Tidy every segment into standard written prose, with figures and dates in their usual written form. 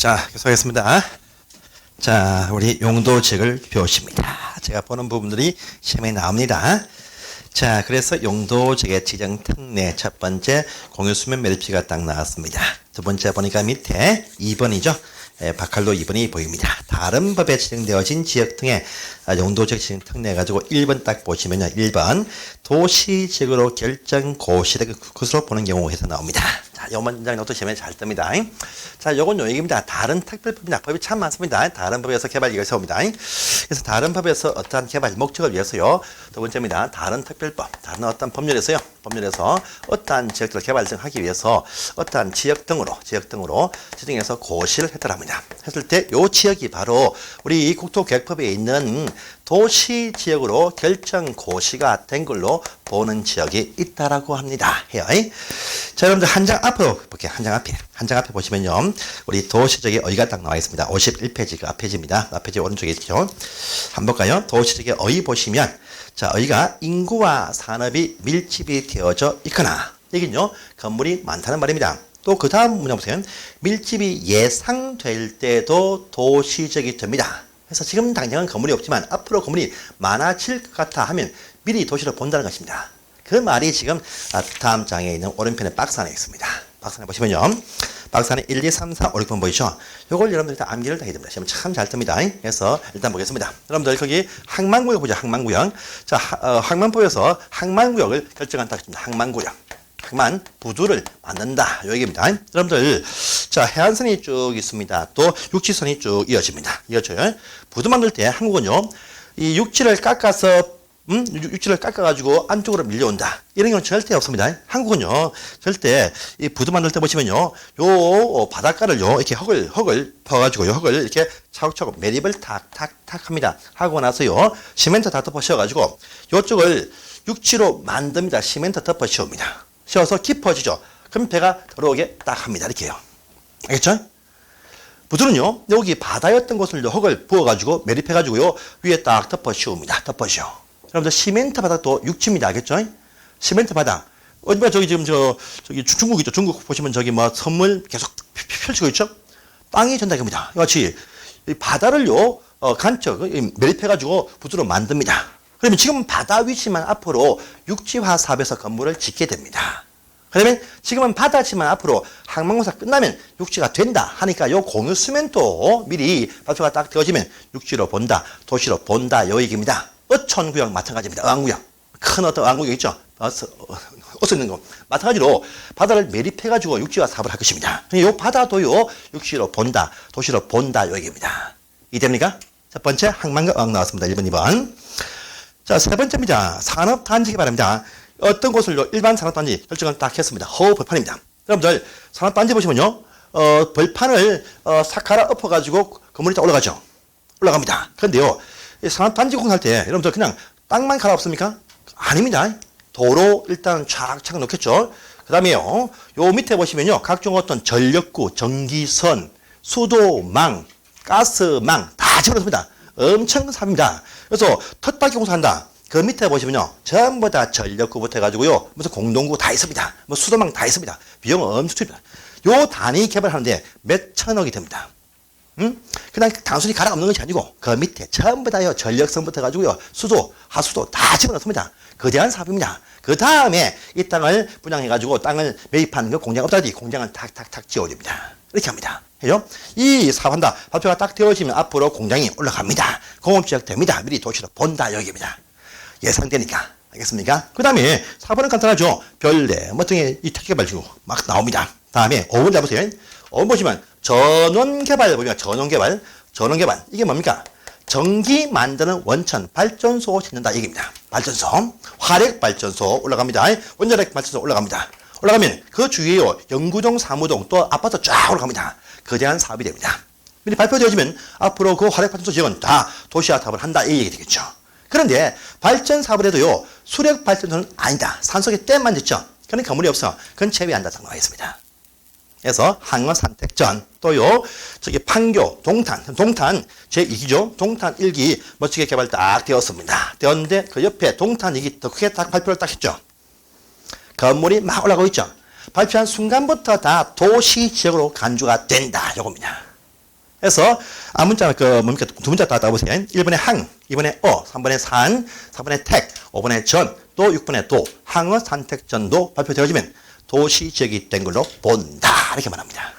자, 계속하겠습니다. 자, 우리 용도지역을 배우십니다. 제가 보는 부분들이 시험에 나옵니다. 자, 그래서 용도지역의 지정 특례 첫 번째 공유수면 매립지가 딱 나왔습니다. 두 번째 보니까 밑에 2번이죠. 바칼로 2번이 보입니다. 다른 법에 지정되어진 지역 등의 용도지역 지정 특례 가지고 1번 딱 보시면요. 1번 도시지역으로 결정 고시를 그것으로 보는 경우 해서 나옵니다. 자, 요 문장 노트 시험에 잘 뜹니다. 자, 요건 요 얘기입니다. 다른 특별법이나 법이 참 많습니다. 다른 법에서 개발 이것이 옵니다. 그래서 다른 법에서 어떠한 개발 목적을 위해서요. 두 번째입니다. 다른 특별법, 다른 어떤 법률에서요. 법률에서 어떠한 지역들을 개발하기 위해서 어떠한 지역 등으로 지정해서 고시를 했더랍니다. 했을 때 요 지역이 바로 우리 국토계획법에 있는 도시지역으로 결정 고시가 된 걸로 보는 지역이 있다라고 합니다. 해요. 자, 여러분들 한 장 앞으로 볼게요. 한 장 앞에 보시면요. 우리 도시지역의 어휘가 딱 나와 있습니다. 51페이지가 앞페이지입니다. 앞페이지 오른쪽에 있죠. 한번 볼까요? 도시지역의 어휘 보시면 자, 어휘가 인구와 산업이 밀집이 되어져 있거나 여기는요. 건물이 많다는 말입니다. 또 그 다음 문장 보세요. 밀집이 예상될 때도 도시지역이 됩니다. 그래서 지금 당장은 건물이 없지만 앞으로 건물이 많아질 것 같아 하면 미리 도시를 본다는 것입니다. 그 말이 지금 다음 장에 있는 오른편에 박스 안에 있습니다. 박스 안에 보시면요. 박스 안에 1, 2, 3, 4, 5, 6번 보이죠? 요걸 여러분들 일단 암기를 다 해야 됩니다. 시험 참 잘 뜹니다. 그래서 일단 보겠습니다. 여러분들 거기 항만구역 보죠. 항만구역. 자, 항만법에서 항만구역을 결정한 딱 있습니다. 항만구역. 항만 부두를 만든다. 요 얘기입니다. 여러분들, 자, 해안선이 쭉 있습니다. 또 육지선이 쭉 이어집니다. 이어져요. 부두 만들 때 한국은요, 이 육지를 깎아가지고 안쪽으로 밀려온다. 이런 경우는 절대 없습니다. 한국은요, 절대 이 부두 만들 때 보시면요, 요 바닷가를요, 이렇게 흙을 퍼가지고요, 흙을 이렇게 차곡차곡 매립을 탁탁탁 합니다. 하고 나서요, 시멘트 다 덮어 씌워가지고, 요쪽을 육지로 만듭니다. 시멘트 덮어 씌웁니다. 씌워서 깊어지죠. 그럼 배가 들어오게 딱 합니다. 이렇게요. 알겠죠? 부두는요, 여기 바다였던 곳을 흙을 부어가지고 매립해가지고요, 위에 딱 덮어 씌웁니다. 덮어 씌워. 여러분들 시멘트 바닥도 육지입니다. 알겠죠? 시멘트 바닥. 어디가 저기 지금 저기 중국 있죠? 중국 보시면 저기 뭐 선물 계속 펼치고 있죠? 땅이 전달됩니다. 같이 바다를요, 매립해가지고 부두로 만듭니다. 그러면 지금 바다 위치만 앞으로 육지화 사업에서 건물을 짓게 됩니다. 그러면 지금은 바다지만 앞으로 항만공사 끝나면 육지가 된다 하니까 요 공유 수면도 미리 발표가 딱 되어지면 육지로 본다, 도시로 본다 요 얘기입니다. 어촌구역 마찬가지입니다. 어항구역. 큰 어떤 어항구역 있죠? 어서 있는 거. 마찬가지로 바다를 매립해가지고 육지화 사업을 할 것입니다. 요 바다도요 육지로 본다, 도시로 본다 요 얘기입니다. 이해됩니까? 첫 번째 항만과 어항 나왔습니다. 1번, 2번. 자, 세 번째입니다. 산업단지 개발입니다. 어떤 곳을요, 일반 산업단지 결정을 딱 했습니다. 허우 벌판입니다. 여러분들, 산업단지 보시면요, 벌판을 싹 갈아 엎어가지고 건물이 딱 올라가죠. 올라갑니다. 그런데요, 산업단지 공사할 때, 여러분들 그냥 땅만 갈아 엎습니까? 아닙니다. 도로 일단 착착 놓겠죠. 그 다음에요, 요 밑에 보시면요, 각종 어떤 전력구, 전기선, 수도망, 가스망 다 집어넣습니다. 엄청 삽니다. 그래서 텃밭 공사한다. 그 밑에 보시면요. 전부 다 전력구부터 해가지고요. 무슨 공동구 다 있습니다. 뭐 수도망 다 있습니다. 비용은 엄청 듭니다. 요 단위 개발하는데 몇 천억이 됩니다. 그냥 단순히 갈아 엎는 것이 아니고 그 밑에 전부 다요. 전력선부터 해가지고요. 수도, 하수도 다 집어넣습니다. 거대한 사업입니다. 그 다음에 이 땅을 분양해가지고 땅을 매입하는 그 공장 업자들이 공장을 탁탁탁 지어줍니다. 이렇게 합니다. 그죠? 이 사업한다. 발표가 딱 되어지면 앞으로 공장이 올라갑니다. 공업지역 됩니다. 미리 도시로 본다. 여기입니다. 예상되니까. 알겠습니까? 그 다음에 4번은 간단하죠. 별내, 뭐 등의 이 특개발 지구 막 나옵니다. 다음에 5번 잡으세요. 5번 보시면 전원개발 보면 전원개발. 이게 뭡니까? 전기 만드는 원천 발전소 짓는다. 얘기입니다. 발전소. 화력발전소 올라갑니다. 원자력 발전소 올라갑니다. 올라가면 그 주위에요. 영구동, 사무동 또 아파트 쫙 올라갑니다. 거대한 사업이 됩니다. 미리 발표되어지면 앞으로 그 화력발전소 지역은 다 도시화 사업을 한다. 이 얘기 되겠죠. 그런데 발전 사업을 해도요. 수력발전소는 아니다. 산속에 댐만 있죠. 그런 건물이 없어. 그건 제외한다. 나와 있습니다. 그래서 항원 선택전 또요. 저기 판교, 동탄 제2기죠. 동탄 1기 멋지게 개발 딱 되었습니다. 되었는데 그 옆에 동탄 2기 더 크게 딱 발표를 딱 했죠. 건물이 막 올라가고 있죠. 발표한 순간부터 다 도시 지역으로 간주가 된다. 요겁니다. 그래서 문자 뭡니까 두 문자 다 따보세요. 1번에 항, 2번에 3번에 산, 4번에 택, 5번에 전, 또 6번에 도, 항어 산택전도 발표되어지면 도시지역이 된 걸로 본다 이렇게 말합니다.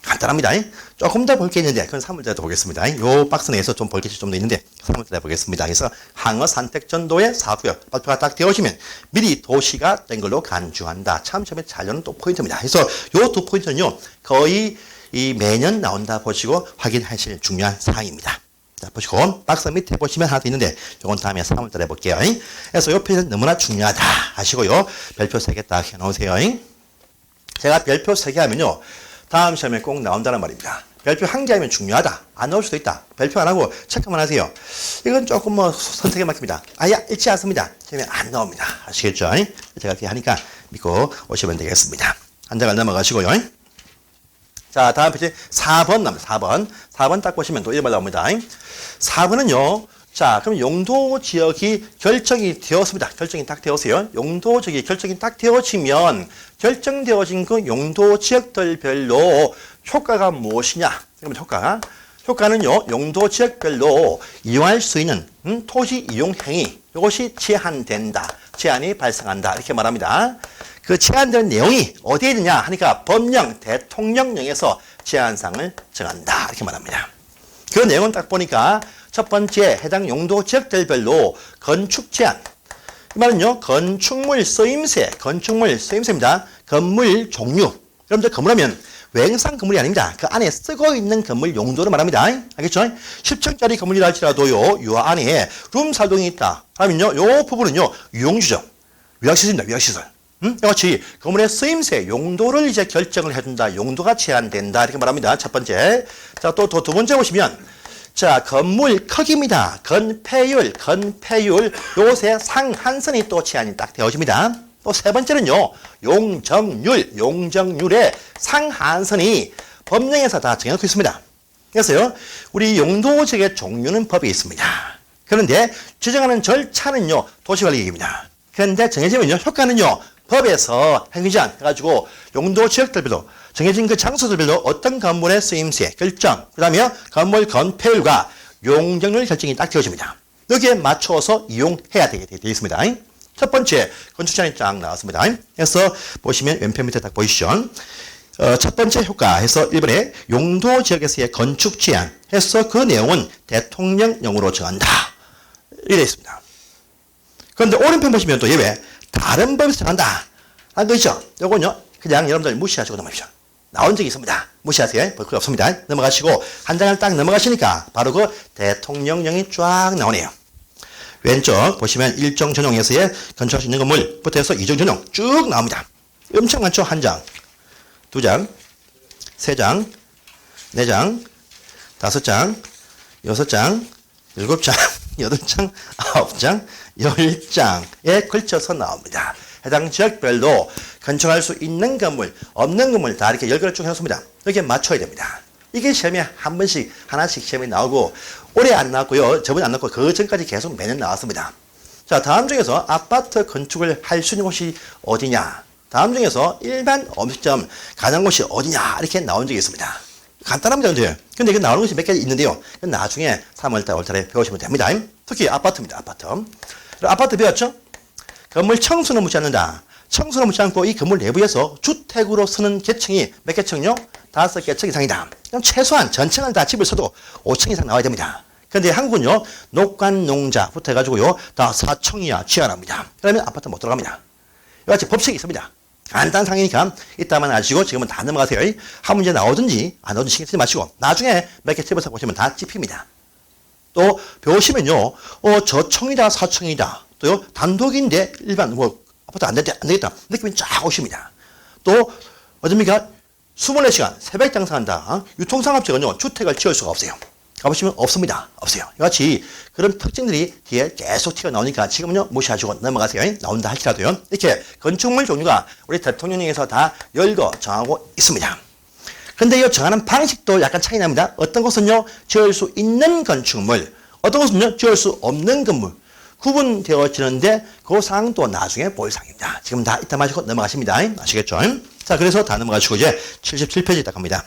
간단합니다. 조금 더 볼 게 있는데 그건 3문제도 보겠습니다. 이 박스 내에서 좀 볼 게 좀 더 있는데 3문제 보겠습니다. 그래서 항어 산택전도의 사구역 발표가 딱 되어지면 미리 도시가 된 걸로 간주한다. 참 처음에 잘 여는 또 포인트입니다. 그래서 이 두 포인트는요 거의 이 매년 나온다 보시고 확인하실 중요한 사항입니다. 자, 보시고 박스 밑에 보시면 하나 더 있는데 이건 다음에 3월달에 해볼게요. 그래서 이 표현 너무나 중요하다 하시고요. 별표 3개 딱 해놓으세요. 제가 별표 3개 하면요. 다음 시험에 꼭 나온다는 말입니다. 별표 1개 하면 중요하다. 안 나올 수도 있다. 별표 안 하고 체크만 하세요. 이건 조금 선택에 맡깁니다. 아예 읽지 않습니다. 시험에 안 나옵니다. 아시겠죠? 제가 이렇게 하니까 믿고 오시면 되겠습니다. 한 장을 넘어가시고요. 자, 다음 페이지 4번 나옵니다. 4번. 4번 딱 보시면 또 1번 나옵니다. 4번은요. 자, 그럼 용도 지역이 결정이 되었습니다. 결정이 딱 되었어요. 용도 지역이 결정이 딱 되어지면 결정되어진 그 용도 지역들별로 효과가 무엇이냐? 그러면 효과는요. 용도 지역별로 이용할 수 있는 토지 이용 행위 이것이 제한된다. 제한이 발생한다. 이렇게 말합니다. 그 제한된 내용이 어디에 있느냐 하니까 법령, 대통령령에서 제한사항을 정한다. 이렇게 말합니다. 그 내용은 딱 보니까 첫 번째 해당 용도 지역들별로 건축 제한. 이 말은요. 건축물 쓰임새입니다. 건물 종류. 여러분들 건물하면 외형상 건물이 아닙니다. 그 안에 쓰고 있는 건물 용도를 말합니다. 알겠죠? 10층짜리 건물이라 할지라도요. 이 안에 룸살동이 있다. 하면요. 이 부분은요. 유용주죠. 위약시설입니다. 위약시설. 이같이 건물의 쓰임새, 용도를 이제 결정을 해준다. 용도가 제한된다. 이렇게 말합니다. 첫 번째. 자, 또 두 번째 보시면, 자, 건물 크기입니다. 건폐율. 요새 상한선이 또 제한이 딱 되어집니다. 또 세 번째는요, 용적률의 상한선이 법령에서 다 정해놓고 있습니다. 그래서요, 우리 용도지역의 종류는 법에 있습니다. 그런데 지정하는 절차는요, 도시관리계획입니다. 그런데 정해지면요, 효과는요, 법에서 행위제한 해가지고 용도 지역들별로 정해진 그 장소들별로 어떤 건물의 쓰임새 결정, 그 다음에 건물 건폐율과 용적률 결정이 딱 되어집니다. 여기에 맞춰서 이용해야 되게 되어 있습니다. 첫 번째 건축제한이 쫙 나왔습니다. 그래서 보시면 왼편 밑에 딱 보이시죠. 첫 번째 효과 해서 1번에 용도 지역에서의 건축 제한 해서 그 내용은 대통령령으로 정한다. 이렇게 되어 있습니다. 그런데 오른편 보시면 또 예외 다른 법에서 정한다. 한 거죠. 요건요. 그냥 여러분들 무시하시고 넘어가십시오. 나온 적이 있습니다. 무시하세요. 볼 필요 없습니다. 넘어가시고 한 장을 딱 넘어가시니까 바로 그 대통령령이 쫙 나오네요. 왼쪽 보시면 1종 전용에서의 건축할 수 있는 건물부터 해서 2종 전용 쭉 나옵니다. 엄청 많죠. 한 장, 두 장, 세 장, 네 장, 다섯 장, 여섯 장, 일곱 장, 여덟 장, 아홉 장, 10장에 걸쳐서 나옵니다. 해당 지역별로 건축할 수 있는 건물, 없는 건물 다 이렇게 10개를 쭉 해놓습니다. 여기에 맞춰야 됩니다. 이게 시험에 한 번씩 하나씩 시험이 나오고 올해 안 나왔고요. 저번에 안 나왔고 그 전까지 계속 매년 나왔습니다. 자, 다음 중에서 아파트 건축을 할 수 있는 곳이 어디냐? 다음 중에서 일반 음식점 가는 곳이 어디냐? 이렇게 나온 적이 있습니다. 간단합니다. 근데 이거 나오는 곳이 몇 개 있는데요. 나중에 3월달, 5월달에 배우시면 됩니다. 특히 아파트입니다. 아파트 배웠죠? 건물 청수는 묻지 않는다. 청수는 묻지 않고 이 건물 내부에서 주택으로 쓰는 계층이 몇 개층요? 5개층 이상이다. 그럼 최소한 전층을 다 집을 써도 5층 이상 나와야 됩니다. 그런데 한국은요, 녹관, 농자부터 해가지고요, 다 4층이야 제한합니다. 그러면 아파트 못 들어갑니다. 이같이 법칙이 있습니다. 간단한 상이니까 이따만 아시고 지금은 다 넘어가세요. 한 문제 나오든지 안 나오든지 신경 쓰지 마시고 나중에 몇 개 집을 보시면 다 찝힙니다. 또 배우시면요, 저층이다, 4층이다. 또요, 단독인데 일반 아파트 안 되겠다. 느낌이 쫙 오십니다. 또 어딥니까? 24시간 새벽 장사한다. 유통상업체는요, 주택을 지을 수가 없어요. 가보시면 없습니다. 없어요. 이같이 그런 특징들이 뒤에 계속 튀어나오니까 지금은요, 무시하시고 넘어가세요. 나온다 할지라도요. 이렇게 건축물 종류가 우리 대통령령에서 다 열거 정하고 있습니다. 근데 이 정하는 방식도 약간 차이 납니다. 어떤 것은요, 지을 수 있는 건축물, 어떤 것은요, 지을 수 없는 건물. 구분되어지는데 그 사항도 나중에 볼 사항입니다. 지금 다 이따 마시고 넘어가십니다. 아시겠죠? 자, 그래서 다 넘어가시고 이제 77페이지 딱 갑니다.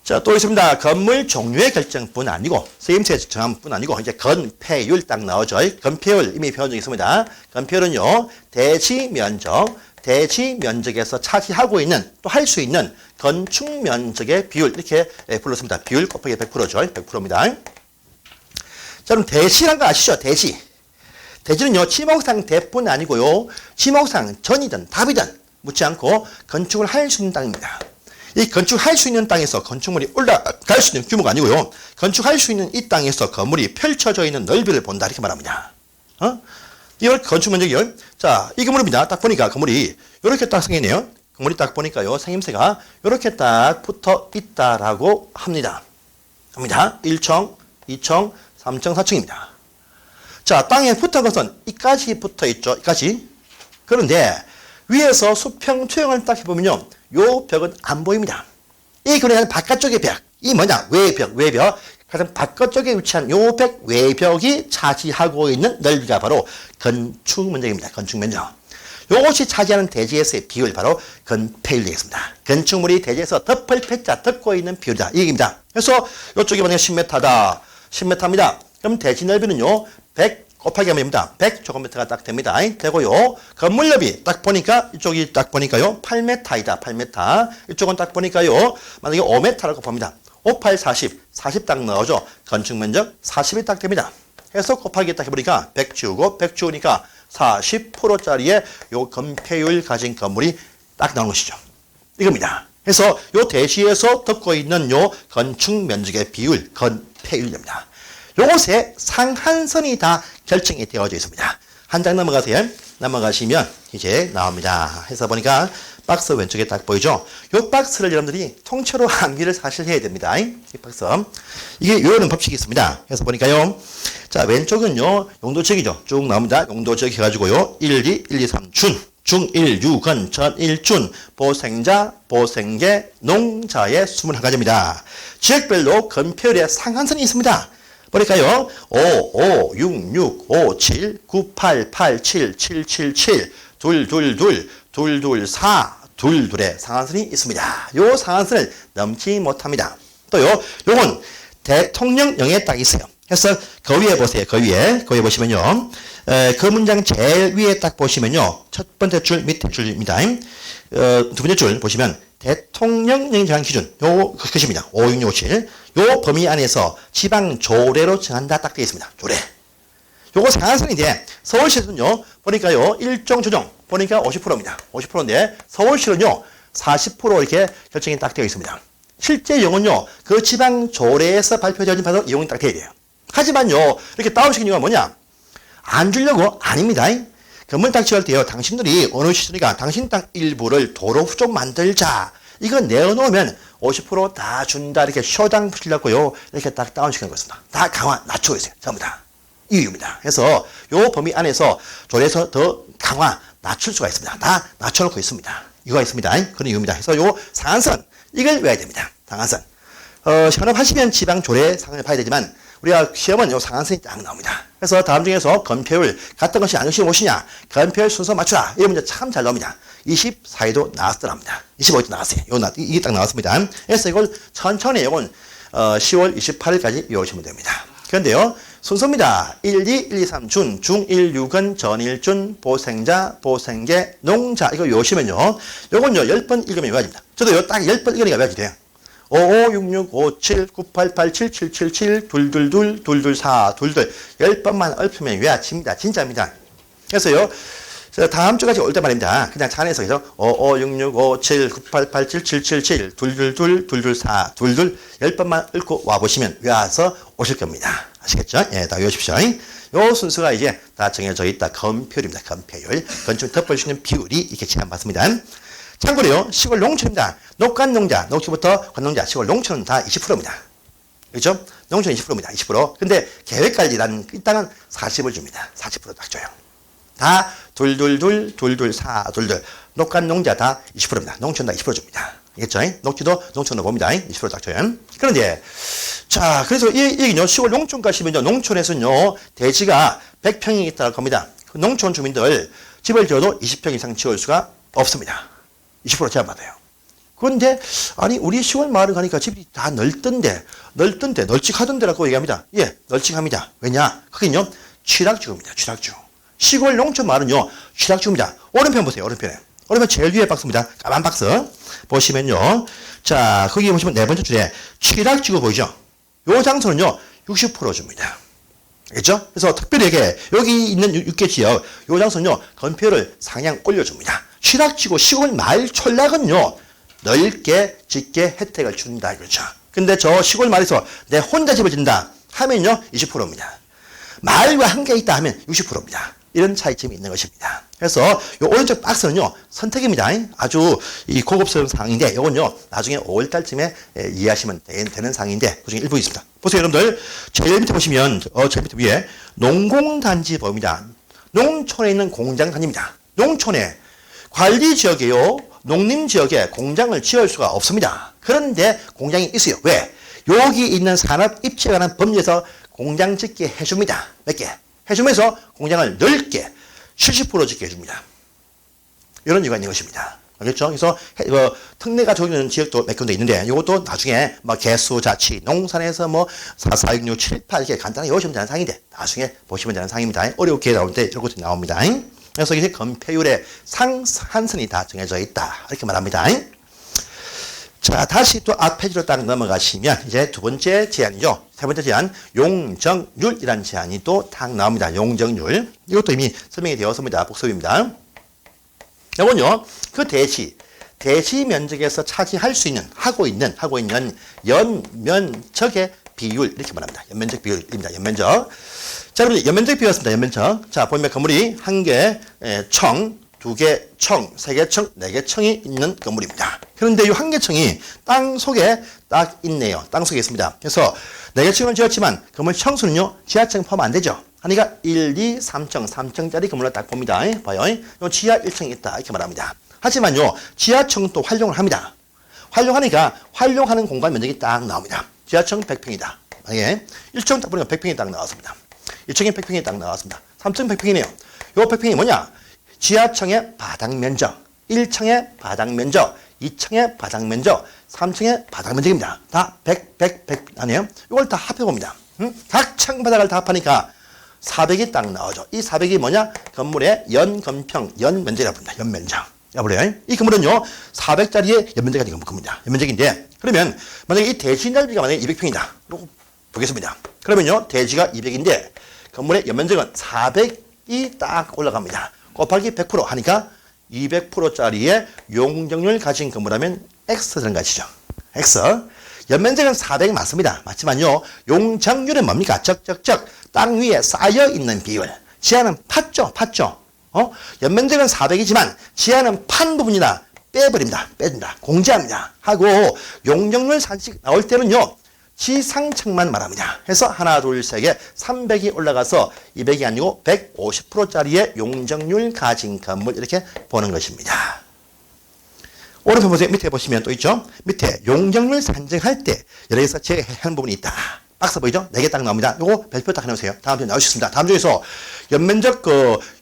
자, 또 있습니다. 건물 종류의 결정뿐 아니고, 쓰임새 정함뿐 아니고, 이제 건폐율 딱 나오죠. 건폐율 이미 배운 적이 있습니다. 건폐율은요, 대지 면적에서 차지하고 있는, 또 할 수 있는 건축 면적의 비율, 이렇게 불렀습니다. 비율 곱하기 100%죠. 100%입니다. 자, 그럼 대시란 거 아시죠? 대시. 대지는요, 지목상 대뿐 아니고요, 지목상 전이든 답이든 묻지 않고 건축을 할 수 있는 땅입니다. 이 건축할 수 있는 땅에서 건축물이 올라갈 수 있는 규모가 아니고요. 건축할 수 있는 이 땅에서 건물이 펼쳐져 있는 넓이를 본다. 이렇게 말합니다. 이걸 건축 면적이요. 자, 이 건물입니다. 딱 보니까 건물이 이렇게 딱 생겼네요. 건물이 딱 보니까요. 생김새가 이렇게 딱 붙어 있다라고 합니다. 1층, 2층, 3층, 4층입니다. 자, 땅에 붙은 것은 이까지 붙어 있죠. 이까지. 그런데 위에서 수평 투영을 딱 해보면요. 요 벽은 안 보입니다. 이 그러면 바깥쪽의 벽, 이 뭐냐? 외벽. 가장 바깥쪽에 위치한 요 벽, 외벽이 차지하고 있는 넓이가 바로 건축 면적입니다. 건축 면적. 요것이 차지하는 대지에서의 비율, 바로 건폐율 되겠습니다. 건축물이 대지에서 덮을 패자 덮고 있는 비율이다. 이 얘기입니다. 그래서 요쪽이 만약에 10m다. 10m입니다. 그럼 대지 넓이는요, 100 곱하기 하면 됩니다. 100제곱미터가 딱 됩니다. 되고요. 건물 넓이 딱 보니까 이쪽이 딱 보니까요. 8m이다. 8m. 이쪽은 딱 보니까요. 만약에 5m라고 봅니다. 5, 8, 40. 40 딱 넣어줘. 건축 면적 40이 딱 됩니다. 해서 곱하기 딱 해보니까 100 지우고 100 지우니까 40%짜리의 요 건폐율 가진 건물이 딱 나온 것이죠. 이겁니다. 그래서 요 대시에서 덮고 있는 요 건축 면적의 비율, 건폐율입니다. 요것의 상한선이 다 결정이 되어져 있습니다. 한 장 넘어가세요. 넘어가시면 이제 나옵니다. 해서 보니까 박스 왼쪽에 딱 보이죠? 요 박스를 여러분들이 통째로 암기를 사실 해야 됩니다. 이 박스. 이게 요런 법칙이 있습니다. 그래서 보니까요. 자, 왼쪽은요, 용도지역이죠. 쭉 나옵니다. 용도지역 해가지고요. 1, 2, 1, 2, 3, 준. 중1, 유건, 전1준, 보생자, 보생계, 농자의 21가지입니다. 지역별로 건폐율의 상한선이 있습니다. 보니까요, 5, 5, 6, 6, 5, 7, 9, 8, 8, 7, 7, 7, 7, 2, 2, 2, 2, 2, 4, 2, 2의 상한선이 있습니다. 요 상한선을 넘지 못합니다. 또요, 요건 대통령령에 딱 있어요. 그래서 그 위에 보세요. 그 위에 보시면요. 그 문장 제일 위에 딱 보시면요. 첫 번째 줄, 밑에 줄입니다. 두 번째 줄 보시면 대통령령이 정한 기준, 요 것입니다. 5, 6, 6, 7. 요 범위 안에서 지방 조례로 정한다 딱 되어 있습니다. 조례. 요거 상한선인데 서울시는요. 보니까요. 일정 조정 보니까 50%입니다. 50%인데 서울시는요. 40% 이렇게 결정이 딱 되어 있습니다. 실제 이용은요. 그 지방 조례에서 발표되어진 바로 이용이 딱 되어야 돼요. 하지만요. 이렇게 다운시킨 이유가 뭐냐? 안 주려고? 아닙니다. 건물 딱 지을 때요. 당신들이 어느 시설이가 당신 땅 일부를 도로 좀 만들자. 이거 내어놓으면 50% 다 준다. 이렇게 쇼당 붙이려고요. 이렇게 딱 다운시키는 것입니다. 다 강화, 낮추고 있어요. 전부 다. 이 이유입니다. 그래서 요 범위 안에서 조례에서 더 강화, 낮출 수가 있습니다. 다 낮춰놓고 있습니다. 이유가 있습니다. 그런 이유입니다. 그래서 요 상한선, 이걸 외워야 됩니다. 상한선. 현업하시면 지방 조례 상한을 봐야 되지만 우리가 시험은 요 상한선이 딱 나옵니다. 그래서 다음 중에서 건폐율 같은 것이 아니시 무엇이냐? 건폐율 순서 맞추라. 이 문제 참 잘 나옵니다. 24에도 나왔더랍니다. 25에도 나왔어요. 이게 딱 나왔습니다. 그래서 이걸 천천히 이건 10월 28일까지 외우시면 됩니다. 그런데요. 순서입니다. 1, 2, 1, 2, 3, 준, 중1, 유건, 전1준, 보생자, 보생계, 농자. 이거 외우시면요. 요건요. 10번 읽으면 외워야 됩니다. 저도 요 딱 10번 읽으니까 외워야 돼요. 5, 5, 6, 6, 5, 7, 9, 8, 8, 7, 7, 7, 7, 2, 2, 2, 2, 2, 4, 2, 2. 10번만 읊으면 외워집니다. 진짜입니다. 그래서요. 다음 주까지 올 때 말입니다. 그냥 차 안에서 그래서 5, 5, 6, 6, 5, 7, 9, 8, 8, 7, 7, 7, 7, 2, 2, 2, 2, 2, 4, 2, 2. 10번만 읽고 와보시면 외워서 오실 겁니다. 아시겠죠? 예, 다 외우십시오. 요 순서가 이제 다 정해져 있다. 건폐율입니다. 건폐율. 건축 덮을 수 있는 비율이 이렇게 제한받습니다. 참고로요, 시골 농촌입니다. 녹간농자, 녹지부터 관농자, 시골 농촌은 다 20%입니다. 그렇죠? 농촌 20%입니다. 20%. 근데 계획관리라는 이 땅은 40을 줍니다. 40% 딱 줘요. 다 2, 2, 2, 2, 2, 4, 2, 2. 녹간농자 다 20%입니다. 농촌 다 20% 줍니다. 알겠죠? 녹지도 농촌으로 봅니다. 20% 딱 줘요. 그런데, 자, 그래서 이 얘기는요, 시골 농촌 가시면요, 농촌에서는요, 대지가 100평이 있다고 합니다. 그 농촌 주민들 집을 지어도 20평 이상 지을 수가 없습니다. 20% 제한받아요. 그런데 아니 우리 시골 마을을 가니까 집이 다 넓던데 널찍하던데라고 얘기합니다. 예, 널찍합니다. 왜냐? 거긴요 취락지구입니다. 취락지구. 시골 농촌 마을은요 취락지구입니다. 오른편 보세요. 오른편 제일 위에 박스입니다. 까만 박스 보시면요. 자 거기 보시면 네 번째 줄에 취락지구 보이죠? 요 장소는요 60% 줍니다. 알겠죠? 그래서 특별히 여기 있는 6개 지역 요 장소는요 건폐율을 상향 올려줍니다. 취락지구 시골 마을 촌락은요 넓게 짓게 혜택을 준다 그렇죠. 근데 저 시골 마을에서 내 혼자 집을 짓는다 하면요 20%입니다. 마을과 함께 있다 하면 60%입니다. 이런 차이점이 있는 것입니다. 그래서 요 오른쪽 박스는요 선택입니다. 아주 이 고급스러운 사항인데 이건요 나중에 5월달쯤에 이해하시면 되는 사항인데 그중에 일부 있습니다. 보세요 여러분들 제일 밑에 보시면 제일 밑에 위에 농공단지 보입니다. 농촌에 있는 공장단지입니다. 농촌에 관리지역에요 농림지역에 공장을 지을 수가 없습니다. 그런데 공장이 있어요. 왜? 여기 있는 산업입지에 관한 법률에서 공장 짓게 해줍니다. 몇 개? 해주면서 공장을 넓게 70% 짓게 해줍니다. 이런 이유가 있는 것입니다. 알겠죠? 그래서 특례가 적용되는 지역도 몇 군데 있는데 이것도 나중에 개수, 자치, 농산에서 4, 4, 6, 6, 7, 8 이렇게 간단하게 외우시면 되는 상인데 나중에 보시면 되는 상입니다. 어렵게 나올 때 이런 것도 나옵니다. 그래서 이제 건폐율의 상한선이 다 정해져 있다. 이렇게 말합니다. 자, 다시 또 앞 페이지로 딱 넘어가시면 이제 두 번째 제안이죠. 세 번째 제안, 용적률이라는 제안이 또 딱 나옵니다. 용적률. 이것도 이미 설명이 되었습니다. 복습입니다. 이건요, 그 대지 면적에서 차지할 수 있는, 하고 있는 연면적의 비율, 이렇게 말합니다. 연면적 비율입니다. 연면적. 자, 여러분, 연면적 비율이었습니다. 연면적. 자, 보면 건물이 한 개 청, 두 개 청, 세 개 청, 네 개 청이 있는 건물입니다. 그런데 이 한 개 청이 땅 속에 딱 있네요. 땅 속에 있습니다. 그래서 네 개 청을 지었지만 건물 청수는요, 지하층 포함 안 되죠. 하니까 1, 2, 3층, 3층짜리 건물로 딱 봅니다. 봐요. 요 지하 1층이 있다. 이렇게 말합니다. 하지만요, 지하층은 또 활용을 합니다. 활용하니까 활용하는 공간 면적이 딱 나옵니다. 지하층 100평이다. 만약에 1층 딱 보니까 100평이 딱 나왔습니다. 2층에 100평이 딱 나왔습니다. 3층 100평이네요. 요 100평이 뭐냐? 지하층의 바닥 면적, 1층의 바닥 면적, 2층의 바닥 면적, 3층의 바닥 면적입니다. 다 100 아니에요? 이걸 다 합해봅니다. 각 층 바닥을 다 합하니까 400이 딱 나오죠. 이 400이 뭐냐? 건물의 연건평, 연면적이라고 합니다. 연면적. 여보래요? 이 건물은요, 400짜리의 연면적이 아닌 겁니다. 연면적인데, 그러면 만약에 이 대지 넓이가 만약에 200평이다. 이거 보겠습니다. 그러면요, 대지가 200인데, 건물의 연면적은 400이 딱 올라갑니다. 곱하기 100% 하니까 200%짜리의 용적률 가진 건물하면 X 들어가시죠. X. 연면적은 400 맞습니다. 맞지만요. 용적률은 뭡니까? 적적적 땅 위에 쌓여 있는 비율. 지하는 팠죠. 연면적은 400이지만 지하는 판 부분이나 빼버립니다. 빼준다. 공제합니다. 하고 용적률 산식 나올 때는요. 지상층만 말합니다. 해서 하나, 둘, 세 개, 300이 올라가서 200이 아니고 150%짜리의 용적률 가진 건물 이렇게 보는 것입니다. 오른편 보세요. 밑에 보시면 또 있죠. 밑에 용적률 산정할 때 여기서 제외하는 부분이 있다. 박스 보이죠? 4개 딱 나옵니다. 요거 별표 딱 해놓으세요. 다음 주에 나오셨습니다. 다음 중에서 연면적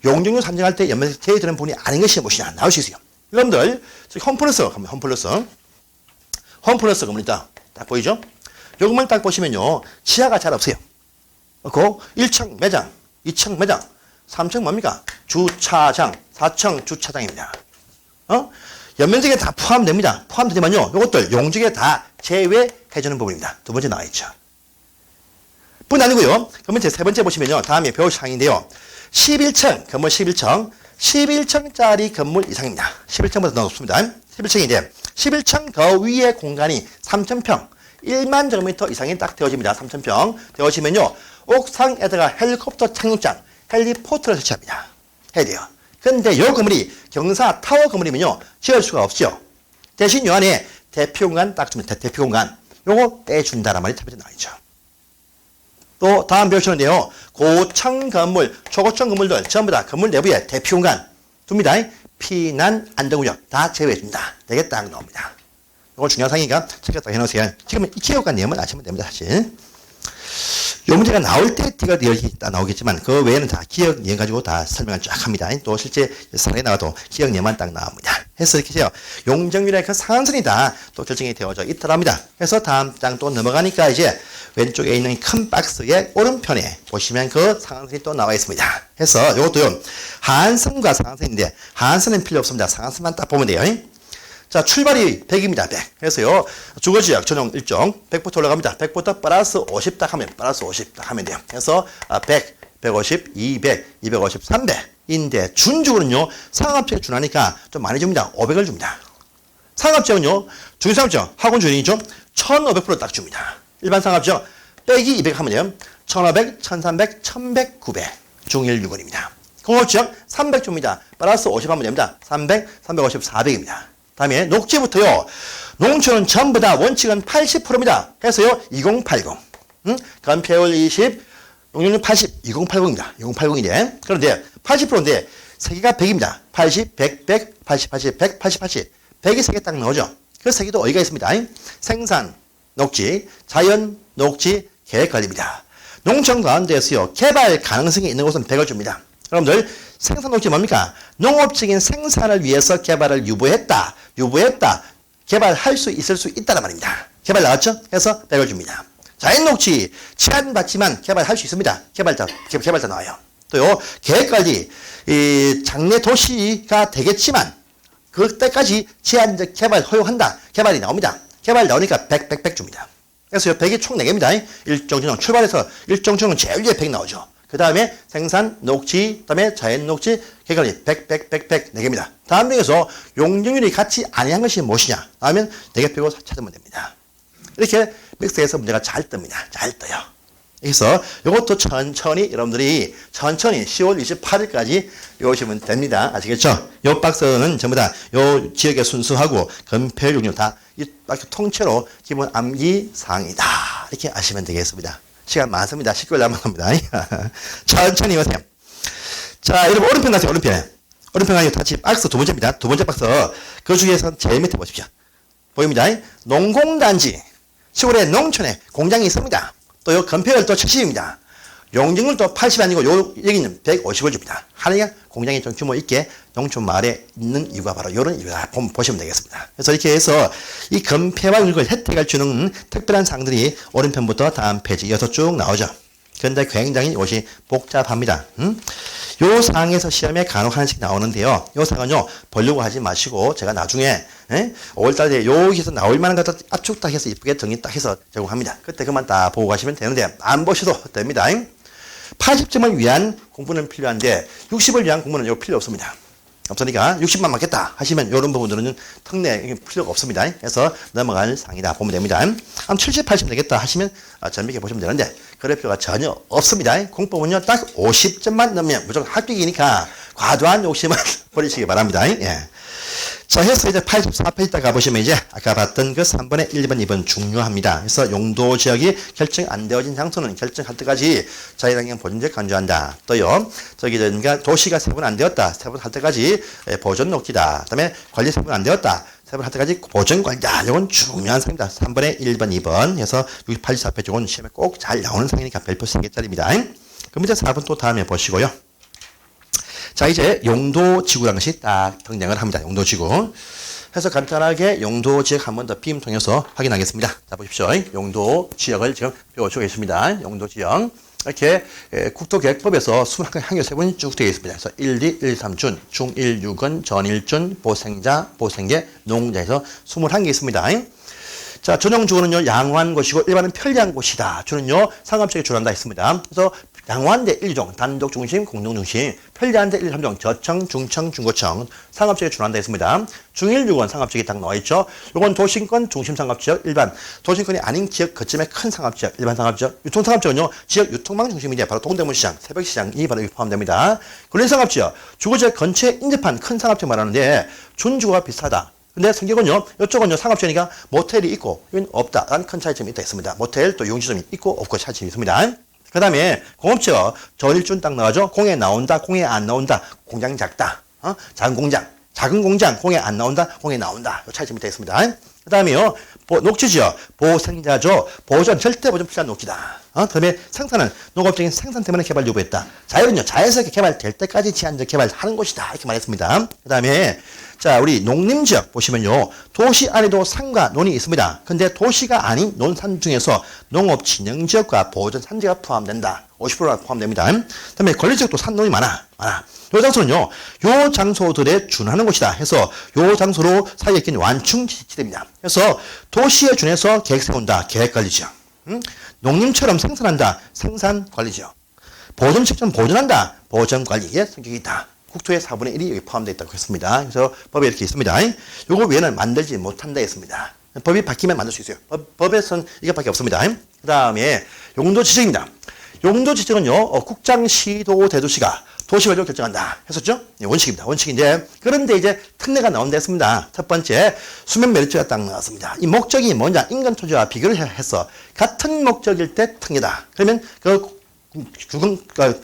용적률 산정할 때 연면적 제외되는 부분이 아닌 것이 무엇이냐 나올 수 있어요. 여러분들 홈플러스 가면 홈플러스 건물 있다. 딱 보이죠? 요것만 딱 보시면요. 지하가 잘 없어요. 그 1층 매장, 2층 매장, 3층 뭡니까? 주차장, 4층 주차장입니다. 연면적에 다 포함됩니다. 포함되지만요. 요것들 용적에 다 제외해주는 부분입니다. 두 번째 나와 있죠. 뿐 아니고요. 그러면 세 번째 보시면요. 다음에 배울 사항인데요. 11층, 건물 11층, 11층짜리 건물 이상입니다. 11층보다 더 높습니다. 11층인데 11층 더 위의 공간이 3,000평. 1만 제곱미터 이상이 딱 되어집니다. 3,000평 되어지면요. 옥상에다가 헬리콥터 착륙장, 헬리포트를 설치합니다. 해야 돼요. 근데 요 건물이 경사 타워 건물이면요. 지을 수가 없죠. 대신 요 안에 대피공간 딱 주면 대피공간. 요거 떼준다란 말이 첫 번째 나와 있죠. 또 다음 배우시는데요. 고층 건물, 초고층 건물들 전부 다 건물 내부에 대피공간 둡니다. 피난 안전구역 다 제외해줍니다. 되게 딱 나옵니다. 이건 중요한 사항이니까 체크했다 해놓으세요. 지금 이 체육관 내용을 아시면 됩니다. 사실. 요 문제가 나올 때 D가 다 나오겠지만 그 외에는 다 기억령 가지고 다 설명을 쫙 합니다. 또 실제 상에 나와도 기억령만 딱 나옵니다. 해서 이렇게 해요. 용적률의 그 상한선이 다 또 결정이 되어져 있더랍니다. 그래서 다음 장 또 넘어가니까 이제 왼쪽에 있는 큰 박스의 오른편에 보시면 그 상한선이 또 나와 있습니다. 해서 이것도요. 하한선과 상한선인데 하한선은 필요 없습니다. 상한선만 딱 보면 돼요. 자, 출발이 100입니다. 100. 그래서요, 주거지역 전용 일정 100부터 올라갑니다. 100부터 플러스 50 딱 하면, 플러스 50 딱 하면 돼요. 그래서 100, 150, 200, 250, 300인데 준주거는요, 상업지역에 준하니까 좀 많이 줍니다. 500을 줍니다. 상업지역은요, 중상업지역, 학원주행이죠, 1500% 딱 줍니다. 일반 상업지역 빼기 200 하면 돼요. 1500, 1300, 1100, 900. 중일 6원입니다. 공업지역 300 줍니다. 플러스 50 하면 됩니다. 300, 350, 400입니다. 다음에 녹지부터요. 농촌은 전부 다 원칙은 80%입니다. 해서요. 2080. 건폐율 20, 농률 80, 2080입니다. 2080인데. 그런데 80%인데 세 개가 100입니다. 80, 100, 100, 80, 80, 100, 80, 80. 100이 세 개 딱 나오죠. 그 세 개도 어디가 있습니다. 생산, 녹지, 자연, 녹지, 계획관리입니다. 농촌 가운데에서요. 개발 가능성이 있는 곳은 100을 줍니다. 여러분들 생산 녹지 뭡니까? 농업적인 생산을 위해서 개발을 유보했다. 개발할 수 있을 수 있다는 말입니다. 개발 나왔죠? 그래서 100을 줍니다. 자연 녹지 제한받지만 개발할 수 있습니다. 개발자 나와요. 또요 계획관리 장래 도시가 되겠지만 그때까지 제한적 개발 허용한다. 개발이 나옵니다. 개발 나오니까 100 줍니다. 그래서 100이 총 4개입니다. 일정주는 출발해서 일정주는 제일 위에 100 나오죠. 그 다음에 생산, 녹지, 그 다음에 자연 녹지, 개발이 100, 4개입니다. 다음 중에서 용적률이 같이 아니한 것이 무엇이냐? 하면 4개 빼고 찾으면 됩니다. 이렇게 믹스해서 문제가 잘 뜹니다. 잘 떠요. 그래서 이것도 천천히 여러분들이 천천히 10월 28일까지 외우시면 됩니다. 아시겠죠? 이 박스는 전부 다 이 지역의 순수하고 건폐율 용률 다 이 박스 통째로 기본 암기 사항이다. 이렇게 아시면 되겠습니다. 시간 많습니다. 10개월 남았습니다. 천천히 오세요. 자, 여러분, 오른편 가세요, 오른편에. 오른편 가니까 같이 박스 두 번째입니다. 두 번째 박스. 그 중에서 제일 밑에 보십시오. 보입니다. 농공단지. 시골에 농촌에 공장이 있습니다. 또 요 건폐율 또 70입니다. 용적률 또 80이 아니고 여기는 150을 줍니다. 하나가 공장이 좀 규모 있게 농촌 마을에 있는 이유가 바로 이런 이유다 보시면 되겠습니다. 그래서 이렇게 해서 이 건폐와 율곡 혜택을 주는 특별한 사항들이 오른편부터 다음 페이지 이어서 쭉 나오죠. 그런데 굉장히 이것이 복잡합니다. 요 사항에서 시험에 간혹 하나씩 나오는데요. 요 사항은요, 보려고 하지 마시고, 제가 나중에, 5월달에 여기서 나올 만한 것들 압축 딱 해서 이쁘게 정리 딱 해서 제공합니다. 그때 그만 다 보고 가시면 되는데, 안 보셔도 됩니다. 80점을 위한 공부는 필요한데, 60을 위한 공부는 이거 필요 없습니다. 없으니까 60만 맞겠다 하시면 이런 부분들은 특례 필요가 없습니다. 그래서 넘어갈 상이다 보면 됩니다. 한 70, 80 되겠다 하시면 전비게 보시면 되는데 그럴 필요가 전혀 없습니다. 공법은요 딱 50점만 넘으면 무조건 합격이니까 과도한 욕심을 버리시기 바랍니다. 예. 자, 해서 이제 84페이지 딱 가보시면 이제 아까 봤던 그 3번의 1, 2번, 2번 중요합니다. 그래서 용도 지역이 결정 안 되어진 장소는 결정할 때까지 자율환경 보존지역 간주한다. 또요, 그러니까 도시가 세분 안 되었다. 세분 할 때까지 보존 녹지다. 그 다음에 관리 세분 안 되었다. 세분 할 때까지 보존 관리다. 이건 중요한 상입니다. 3번의 1, 2번, 2번. 해서 84페이지 이건 시험에 꼭 잘 나오는 상이니까 별표 3개짜리입니다. 그럼 이제 4번 또 다음에 보시고요. 자, 이제 용도지구라는 것이 딱 등장을 합니다. 용도지구. 해서 간단하게 용도지역 한 번 더 빔 통해서 확인하겠습니다. 자, 보십시오. 용도지역을 지금 배워주고 계십니다. 용도지역. 이렇게 국토계획법에서 21항의 세분이 쭉 되어 있습니다. 그래서 1, 2, 1, 3준, 중 1, 6은, 전일준, 보생자, 보생계, 농자에서 21개 있습니다. 자, 전용주거는요, 양호한 곳이고, 일반은 편리한 곳이다. 주는요, 상업지역에 준한다 했습니다. 그래서 양호한데 1종, 단독 중심, 공동 중심, 편리한데 1, 3종, 저청, 중청, 중고청, 상업지역에 준한다 했습니다. 중일 6원 상업지역이 딱 나와 있죠. 요건 도심권, 중심 상업지역, 일반, 도심권이 아닌 지역 거점의 큰 상업지역, 일반 상업지역, 유통 상업지역은요, 지역 유통망 중심인데 바로 동대문 시장, 새벽 시장이 바로 포함됩니다. 근린 상업지역, 주거지역 근처에 인접한 큰 상업지역 말하는데, 준주거가 비슷하다. 근데 성격은요, 이쪽은요, 상업지역이니까 모텔이 있고, 이건 없다. 라는 큰 차이점이 있다 있습니다. 모텔 또 용지점이 있고, 없고 차이점이 있습니다. 그 다음에 공업지역, 전일준 딱 나와죠. 공에 나온다, 공에 안 나온다. 공장 작다. 작은 공장, 공에 안 나온다, 공에 나온다. 이 차이점이 있다 있습니다. 그 다음에요, 녹지죠. 보생자죠. 보존, 절대 보존 필요한 녹지다. 그다음에 생산은 농업적인 생산 때문에 개발 요구했다. 자연은요, 자연스럽게 개발될 때까지 제한적 개발하는 곳이다. 이렇게 말했습니다. 그다음에 자, 우리 농림지역 보시면요, 도시 안에도 산과 논이 있습니다. 근데 도시가 아닌 논산 중에서 농업 진영지역과 보존 산지가 포함된다. 50%가 포함됩니다. 그다음에 권리지역도 산농이 많아. 요 장소는요, 요 장소들에 준하는 곳이다 해서 요 장소로 사이에 낀 완충 지대입니다. 그래서 도시에 준해서 계획 세운다. 계획관리지역. 농림처럼 생산한다. 생산관리지역. 보존책처럼 보존한다. 보존관리의 성격이 있다. 국토의 4분의 1이 여기 포함되어 있다고 했습니다. 그래서 법에 이렇게 있습니다. 요거 외에는 만들지 못한다 했습니다. 법이 바뀌면 만들 수 있어요. 법에서는 이것밖에 없습니다. 그 다음에 용도 지정입니다. 용도 지정은요, 국장, 시도, 대도시가 도시별로 결정한다 했었죠? 원칙입니다. 원칙인데, 그런데 이제 특례가 나온다 했습니다. 첫 번째, 수면 메리트가 딱 나왔습니다. 이 목적이 뭐냐? 인간 토지와 비교를 해서 같은 목적일 때 특례다. 그러면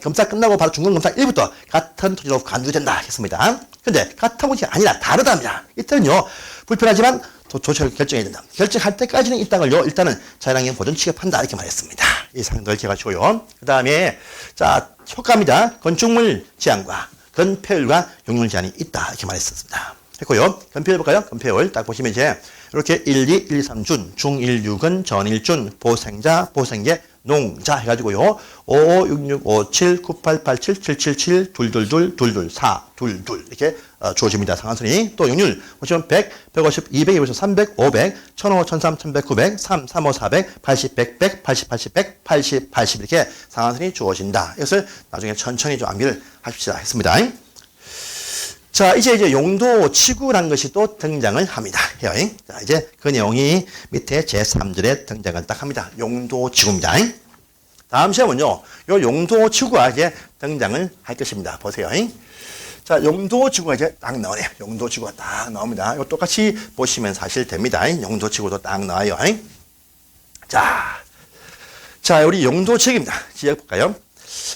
검사 끝나고 바로 중간검사 1부터 같은 토지로 간주된다 했습니다. 근데 같은 곳이 아니라 다르답니다. 이때는요, 불편하지만 조치를 결정해야 된다. 결정할 때까지는 이 땅을요, 일단은 자연환경 보존 취급한다. 이렇게 말했습니다. 이 상들 기억하시고요. 그 다음에, 자, 효과입니다. 건축물 제한과 건폐율과 용률 제한이 있다. 이렇게 말했습니다. 했고요. 건폐율 볼까요? 건폐율 딱 보시면 이제 이렇게 1, 2, 1, 3 준, 중 1, 6은 전 1준, 보생자, 보생계, 농자 해가지고요. 5, 5, 6, 6, 5, 7, 9, 8, 8, 7, 7, 7, 7, 2, 2, 2, 2, 2, 4, 2, 2 이렇게 주어집니다. 상한선이. 또 용률 보시면 100, 150, 200, 250, 300, 500, 1005, 1003, 1100, 900, 3, 35, 400, 80, 100, 100, 80, 80, 100, 80, 80 이렇게 상한선이 주어진다. 이것을 나중에 천천히 좀 암기를 하십시다 했습니다. 자, 이제 용도 지구라는 것이 또 등장을 합니다. 자, 이제 그 내용이 밑에 제3절에 등장을 딱 합니다. 용도 지구입니다. 다음 시험은요, 요 용도 지구가 이제 등장을 할 것입니다. 보세요. 자, 용도 지구가 이제 딱 나오네요. 용도 지구가 딱 나옵니다. 이거 똑같이 보시면 사실 됩니다. 용도 지구도 딱 나와요. 자, 우리 용도 지역입니다. 지역 볼까요?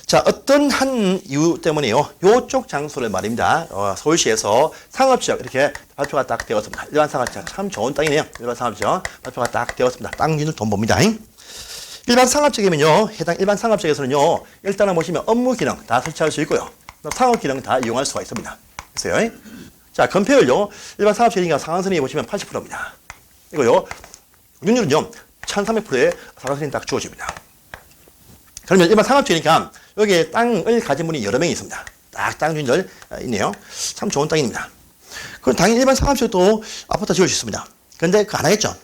자, 어떤 한 이유 때문에요, 요쪽 장소를 말입니다. 서울시에서 상업지역 이렇게 발표가 딱 되었습니다. 일반 상업지역 참 좋은 땅이네요. 일반 상업지역 발표가 딱 되었습니다. 땅 주인은 돈 봅니다. 일반 상업지역이면요, 해당 일반 상업지역에서는요, 일단은 보시면 업무 기능 다 설치할 수 있고요, 상업 기능 다 이용할 수가 있습니다. 그래서요, 자, 건폐율요, 일반 상업지역이니까 상한선이 보시면 80%입니다. 이거요, 용률은요, 1300%의 상한선이 딱 주어집니다. 그러면 일반 상업지니까 여기에 땅을 가진 분이 여러 명이 있습니다. 딱 땅 주인들 있네요. 참 좋은 땅입니다. 그럼 당연히 일반 상업지도 아파트 지을 수 있습니다. 그런데 그거 안 하겠죠.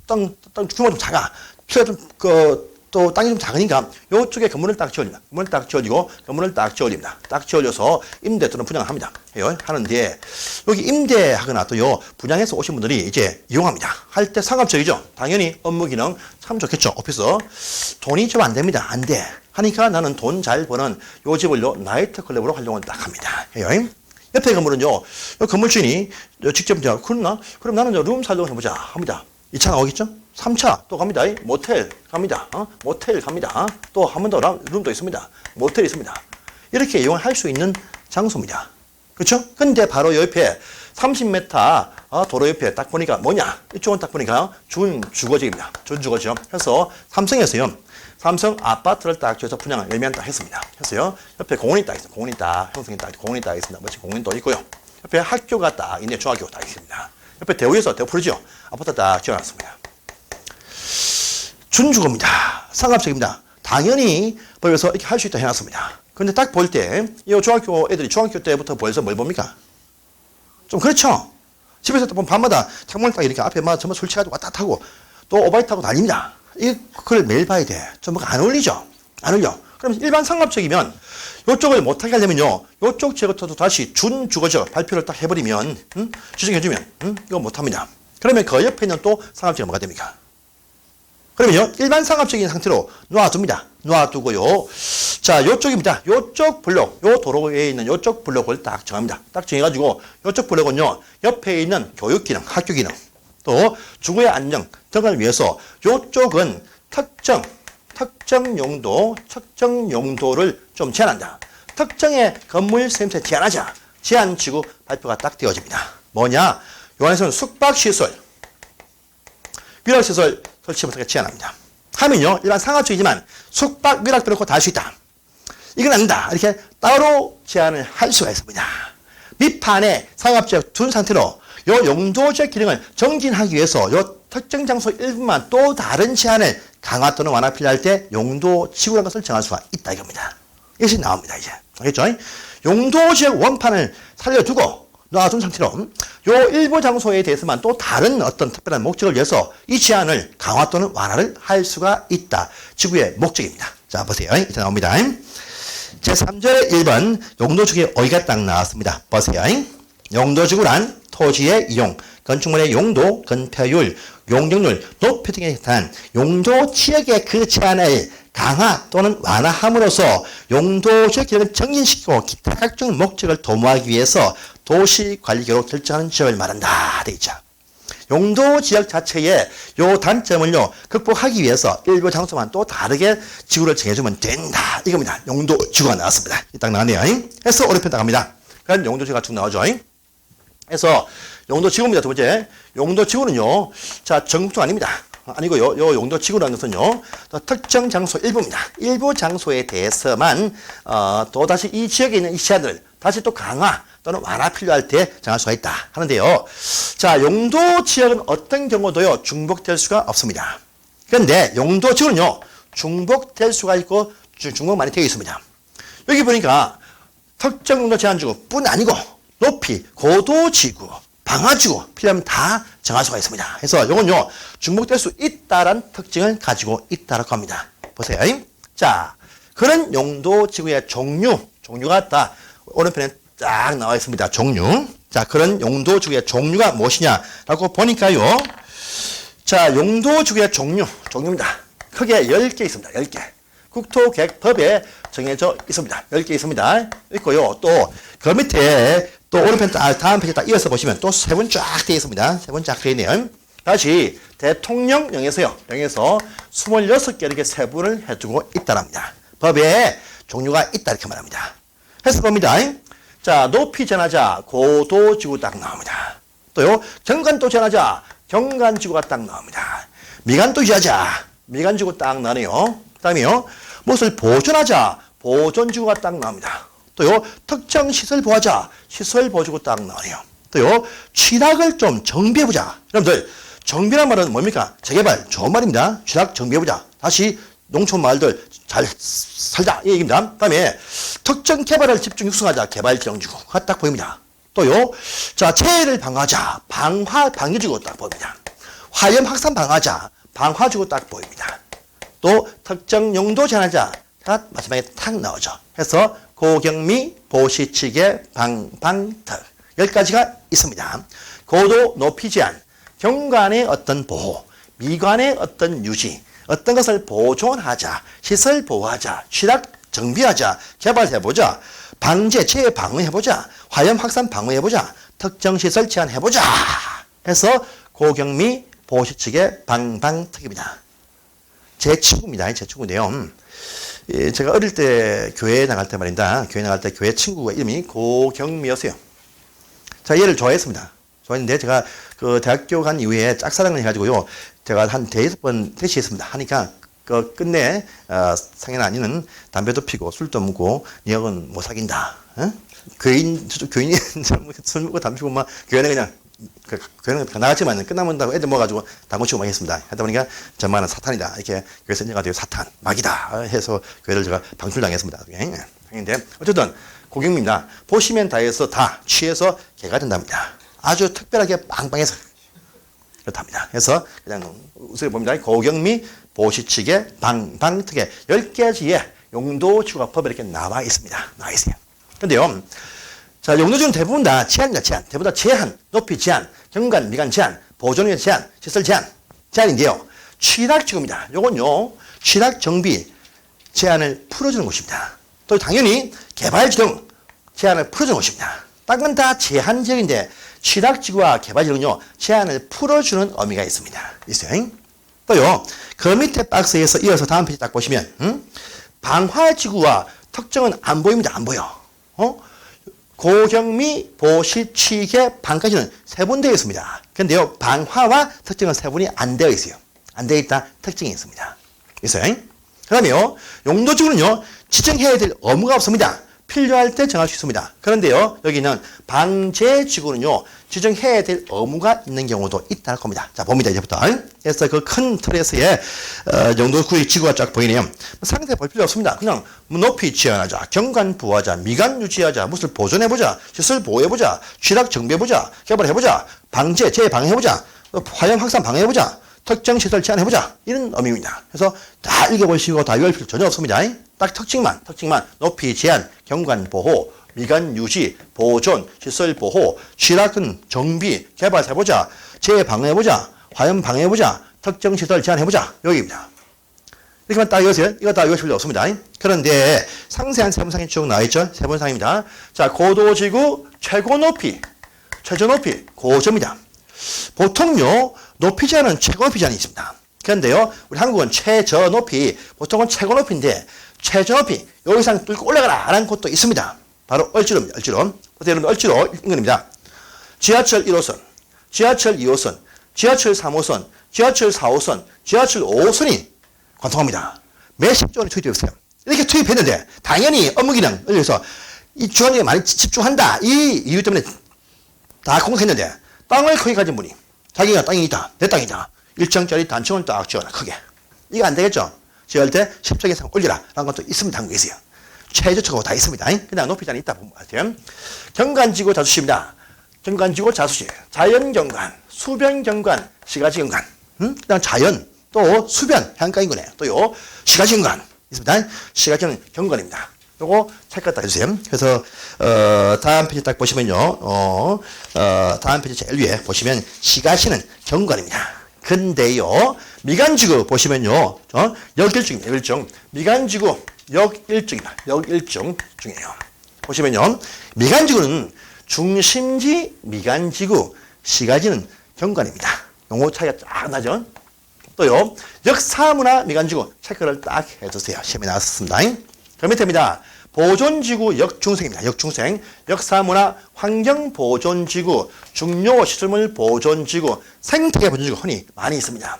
땅 규모가 좀 작아. 또 땅이 좀 작으니까 이쪽에 건물을 딱 지어줍니다. 건물을 딱 지어지고 건물을 딱 지어집니다. 딱 지어져서 임대 또는 분양을 합니다. 하는데 여기 임대하거나 또요 분양해서 오신 분들이 이제 이용합니다. 할 때 상업적이죠. 당연히 업무 기능 참 좋겠죠. 오피스 돈이 좀 안 됩니다. 안 돼. 하니까 나는 돈 잘 버는 요 집을요 나이트 클럽으로 활용을 딱 합니다. 옆에 건물은요, 요 건물 주인이 직접 그러나 그럼 나는 룸 살롱 해보자 합니다. 2차 나오겠죠? 3차 또 갑니다. 모텔 갑니다. 모텔 갑니다. 또 한 번 더 룸도 있습니다. 모텔이 있습니다. 이렇게 이용을 할 수 있는 장소입니다. 그렇죠? 근데 바로 옆에 30m 도로 옆에 딱 보니까 뭐냐? 이쪽은 딱 보니까 준주거지입니다. 준주거지요. 그래서 삼성에서요, 삼성 아파트를 딱 지어서 분양을 열면 딱 했습니다. 했어요. 옆에 공원이 딱 있습니다. 공원이 딱 형성이 딱 공원이 딱 있습니다. 멋진 공원도 있고요. 옆에 학교가 딱 있네. 중학교 딱 있습니다. 옆에 대우에서 대우프로지요. 아파트 딱 지어놨습니다. 준주거입니다. 상업적입니다. 당연히 법에서 이렇게 할 수 있다 해놨습니다. 그런데 딱 볼 때, 이 중학교 애들이 중학교 때부터 벌써 뭘 봅니까? 좀 그렇죠? 집에서 보면 밤마다 창문을 딱 이렇게 앞에 막 전부 술 취가지고 왔다 타고 또 오바이트 타고 다닙니다. 그걸 매일 봐야 돼. 좀 뭐가 안 어울리죠? 안 어울려. 그럼 일반 상업적이면 이쪽을 못하게 하려면요, 이쪽 지역부터 다시 준주거지역 발표를 딱 해버리면, 지정해주면, 이거 못합니다. 그러면 그 옆에 있는 또 상업지가 뭐가 됩니까? 그러면요, 일반 상업적인 상태로 놔둡니다. 놔두고요. 자, 요쪽입니다. 요쪽 블록, 요 도로에 있는 요쪽 블록을 딱 정합니다. 딱 정해가지고, 요쪽 블록은요, 옆에 있는 교육기능, 학교기능, 또 주거의 안정 등을 위해서 요쪽은 특정 용도를 좀 제한한다. 특정의 건물 세임새 제한하자. 제한지구 발표가 딱 되어집니다. 뭐냐? 요 안에서는 숙박시설, 위락시설 설치부터 제한합니다. 하면요, 일반 상하주의지만 숙박, 위락도 놓고 다 할 수 있다. 이건 아니다. 이렇게 따로 제한을 할 수가 있습니다. 밑판에 상업지역 둔 상태로 요 용도지역 기능을 정진하기 위해서 요 특정 장소 일부만 또 다른 제한을 강화 또는 완화 필요할 때 용도지구라는 것을 정할 수가 있다 이겁니다. 이것이 나옵니다. 이제 알겠죠? 용도지역 원판을 살려두고 놔둔 상태로 요 일부 장소에 대해서만 또 다른 어떤 특별한 목적을 위해서 이 제한을 강화 또는 완화를 할 수가 있다. 지구의 목적입니다. 자, 보세요. 이제 나옵니다. 제3절의 1번 용도지구의 어휘가 딱 나왔습니다. 보세요. 용도지구란 토지의 이용, 건축물의 용도, 건폐율, 용적률, 높이 등에 해당한 용도 지역의 그 제한을 강화 또는 완화함으로써 용도지역 기능을 정진시키고 기타 각종 목적을 도모하기 위해서 도시관리계획으로 결정하는 지역을 말한다. 되겠죠. 용도지역 자체의 요 단점을요 극복하기 위해서 일부 장소만 또 다르게 지구를 정해주면 된다. 이겁니다. 용도지구가 나왔습니다. 딱 나왔네요. 해서 어렵게 나갑니다. 그럼 용도지구가 쭉 나오죠. 그래서 용도지구입니다. 두 번째, 용도지구는요, 자 전국도 아닙니다. 아니고요, 요 용도지구라는 것은요, 특정 장소 일부입니다. 일부 장소에 대해서만 또다시 이 지역에 있는 이 제한을 다시 또 강화 또는 완화 필요할 때 정할 수가 있다 하는데요. 자, 용도지역은 어떤 경우도요 중복될 수가 없습니다. 그런데 용도지구는요 중복될 수가 있고 중복 많이 되어 있습니다. 여기 보니까 특정 용도 제한지구뿐 아니고 높이, 고도지구, 방화지구 필요하면 다 정할 수가 있습니다. 그래서 이건요 중복될 수 있다라는 특징을 가지고 있다라고 합니다. 보세요. 자, 그런 용도지구의 종류가 다 오른편에 쫙 나와 있습니다. 종류. 자, 그런 용도지구의 종류가 무엇이냐라고 보니까요. 자, 용도지구의 종류입니다. 크게 10개 있습니다. 10개. 국토계획법에 정해져 있습니다. 10개 있습니다. 있고요. 또 그 밑에 또 오른편 다음 페이지 딱 이어서 보시면 또 세 번 쫙 되어 있습니다. 세 번 쫙 되어 있네요. 다시 대통령령에서 26개 이렇게 세분을 해주고 있다랍니다. 법에 종류가 있다 이렇게 말합니다. 해서 봅니다. 자, 높이 전하자 고도지구 딱 나옵니다. 또요 경관도 전하자 경관지구가 딱 나옵니다. 미관도 유지하자 미관지구 딱 나네요. 그 다음에요 무엇을 보존하자 보존지구가 딱 나옵니다. 또요 특정 시설 보호하자 시설 보호지구 딱 나오네요. 또요 취락을 좀 정비해보자. 여러분들 정비란 말은 뭡니까? 재개발 좋은 말입니다. 취락 정비해보자. 다시 농촌 마을들 잘 살자 이 얘기입니다. 그다음에 특정 개발을 집중 육성하자 개발 지정지구가 딱 보입니다. 또요 자 재해를 방어하자 방해지구 딱 보입니다. 화염 확산 방어하자 방화지구 딱 보입니다. 또 특정 용도 제한하자 마지막에 탁 나오죠. 해서 고경미, 보시치계, 방방턱 10가지가 있습니다. 고도 높이 제한, 경관의 어떤 보호, 미관의 어떤 유지, 어떤 것을 보존하자, 시설 보호하자, 취락 정비하자, 개발해보자, 방제, 재해 방어해보자, 화염 확산 방어해보자, 특정 시설 제한해보자 해서 고경미, 보시치계, 방방턱입니다. 제 친구입니다. 제 친구인데요. 제가 어릴 때 교회 나갈 때 말입니다. 교회 나갈 때 교회 친구가 이름이 고경미였어요. 자, 얘를 좋아했습니다. 좋아했는데 제가 그 대학교 간 이후에 짝사랑을 해가지고요. 제가 한 5번 대시했습니다. 하니까 그 끝내 상현 아니는 담배도 피고 술도 먹고 니하고는 못 사귄다. 어? 교인이 술 먹고 담배 피고 막 교회는 그냥 교회는 나갔지만 끝나면 애들 모아가지고 당구 치고 막 했습니다. 하다 보니까 저만은 사탄이다. 이렇게 교회에서 인정하되고 사탄, 마귀다 해서 교회를 제가 방출당했습니다. 근데 어쨌든 고경미입니다. 보시면 다 해서 다 취해서 개가 된답니다. 아주 특별하게 빵빵해서 그렇답니다. 그래서 그냥 우선 봅니다. 고경미, 보시치계, 방방특에 10가지의 용도지구가 법에 이렇게 나와 있습니다. 나와 있어요. 근데요. 자, 용도지구는 대부분 다 제한이다, 제한. 대부분 다 제한, 높이 제한, 경관, 미관 제한, 보존의 제한, 시설 제한인데요. 취락지구입니다. 요건요, 취락 정비 제한을 풀어주는 곳입니다. 또 당연히 개발지등 제한을 풀어주는 곳입니다. 딴 건 다 제한 지역인데 취락지구와 개발지구는요, 제한을 풀어주는 의미가 있습니다. 있어요. 또요, 그 밑에 박스에서 이어서 다음 페이지 딱 보시면, 방화지구와 특정은 안 보입니다. 안 보여. 고경미, 보시, 취계, 방까지는 세분되어 있습니다. 그런데요, 방화와 특정은 세분이 안 되어 있어요. 안 돼 있다. 특징이 있습니다. 있어요. 그 다음에요. 용도지구는요. 지정해야 될 의무가 없습니다. 필요할 때 정할 수 있습니다. 그런데요. 여기는 방제지구는요. 지정해야 될 의무가 있는 경우도 있다는 겁니다. 자, 봅니다. 이제부터. 그래서 그 큰 틀에서의 용도구의 지구가 쫙 보이네요. 상세 볼 필요 없습니다. 그냥 높이 지원하자, 경관 부하자, 미관 유지하자, 무엇을 보존해보자, 시설 보호해보자, 취락 정비해보자, 개발해보자, 방제, 재방해보자, 화염 확산 방해해보자, 특정 시설 제한해보자. 이런 의미입니다. 그래서 다 읽어보시고 다 외울 필요 전혀 없습니다. 딱 특징만 높이 제한, 경관 보호, 미관 유지, 보존, 시설 보호, 취락은 정비, 개발해보자, 재방해보자, 화염 방해해보자, 특정 시설 제한해보자. 여기입니다. 이렇게만 딱 읽으세요. 이거 다 외우실 필요 없습니다. 그런데 상세한 세분상이 쭉 나와있죠. 세분상입니다. 자, 고도지구 최고 높이, 최저 높이, 고점이다. 보통요, 높이 제한은 최고 높이 제한이 있습니다. 그런데요, 우리 한국은 최저 높이, 보통은 최고 높이인데, 최저 높이, 요 이상 뚫고 올라가라 라는 곳도 있습니다. 바로 얼지로입니다. 얼지로. 여러분, 얼지로 인근입니다. 지하철 1호선, 지하철 2호선, 지하철 3호선, 지하철 4호선, 지하철 5호선이 관통합니다. 몇십 원이 투입되어 있어요. 이렇게 투입했는데, 당연히 업무 기능을 위해서 이 주간에 많이 집중한다. 이 이유 때문에 다 공사했는데, 땅을 크게 가진 분이 자기가 땅이 있다. 내 땅이다. 일정짜리 단층을 딱 지어라. 크게. 이거 안 되겠죠? 지을 때 10층 이상 올리라. 라는 것도 있습니다. 한국에서요. 최저치고 다 있습니다. 그냥 높이 제한이 있다. 보면 같아요. 경관지구 자수시입니다. 경관지구 자수시. 자연경관, 수변경관, 시가지경관. 그다음 자연, 또 수변, 해안가인구네. 또요, 시가지경관. 있습니다. 시가지경관입니다. 요거 체크 딱 해주세요. 그래서 다음 페이지 딱 보시면요. 다음 페이지 제일 위에 보시면 시가시는 경관입니다. 근데요. 미관지구 보시면요. 역일중입니다. 역일중. 미관지구 역일중입니다. 역일중 중이에요. 보시면요. 미관지구는 중심지 미관지구, 시가지는 경관입니다. 용어 차이가 쫙 나죠. 또요. 역사문화 미관지구 체크를 딱 해주세요. 시험에 나왔습니다. 그 밑에입니다. 보존지구 역중생입니다. 역중생. 역사문화 환경보존지구, 중요시설물 보존지구, 생태계 보존지구 흔히 많이 있습니다.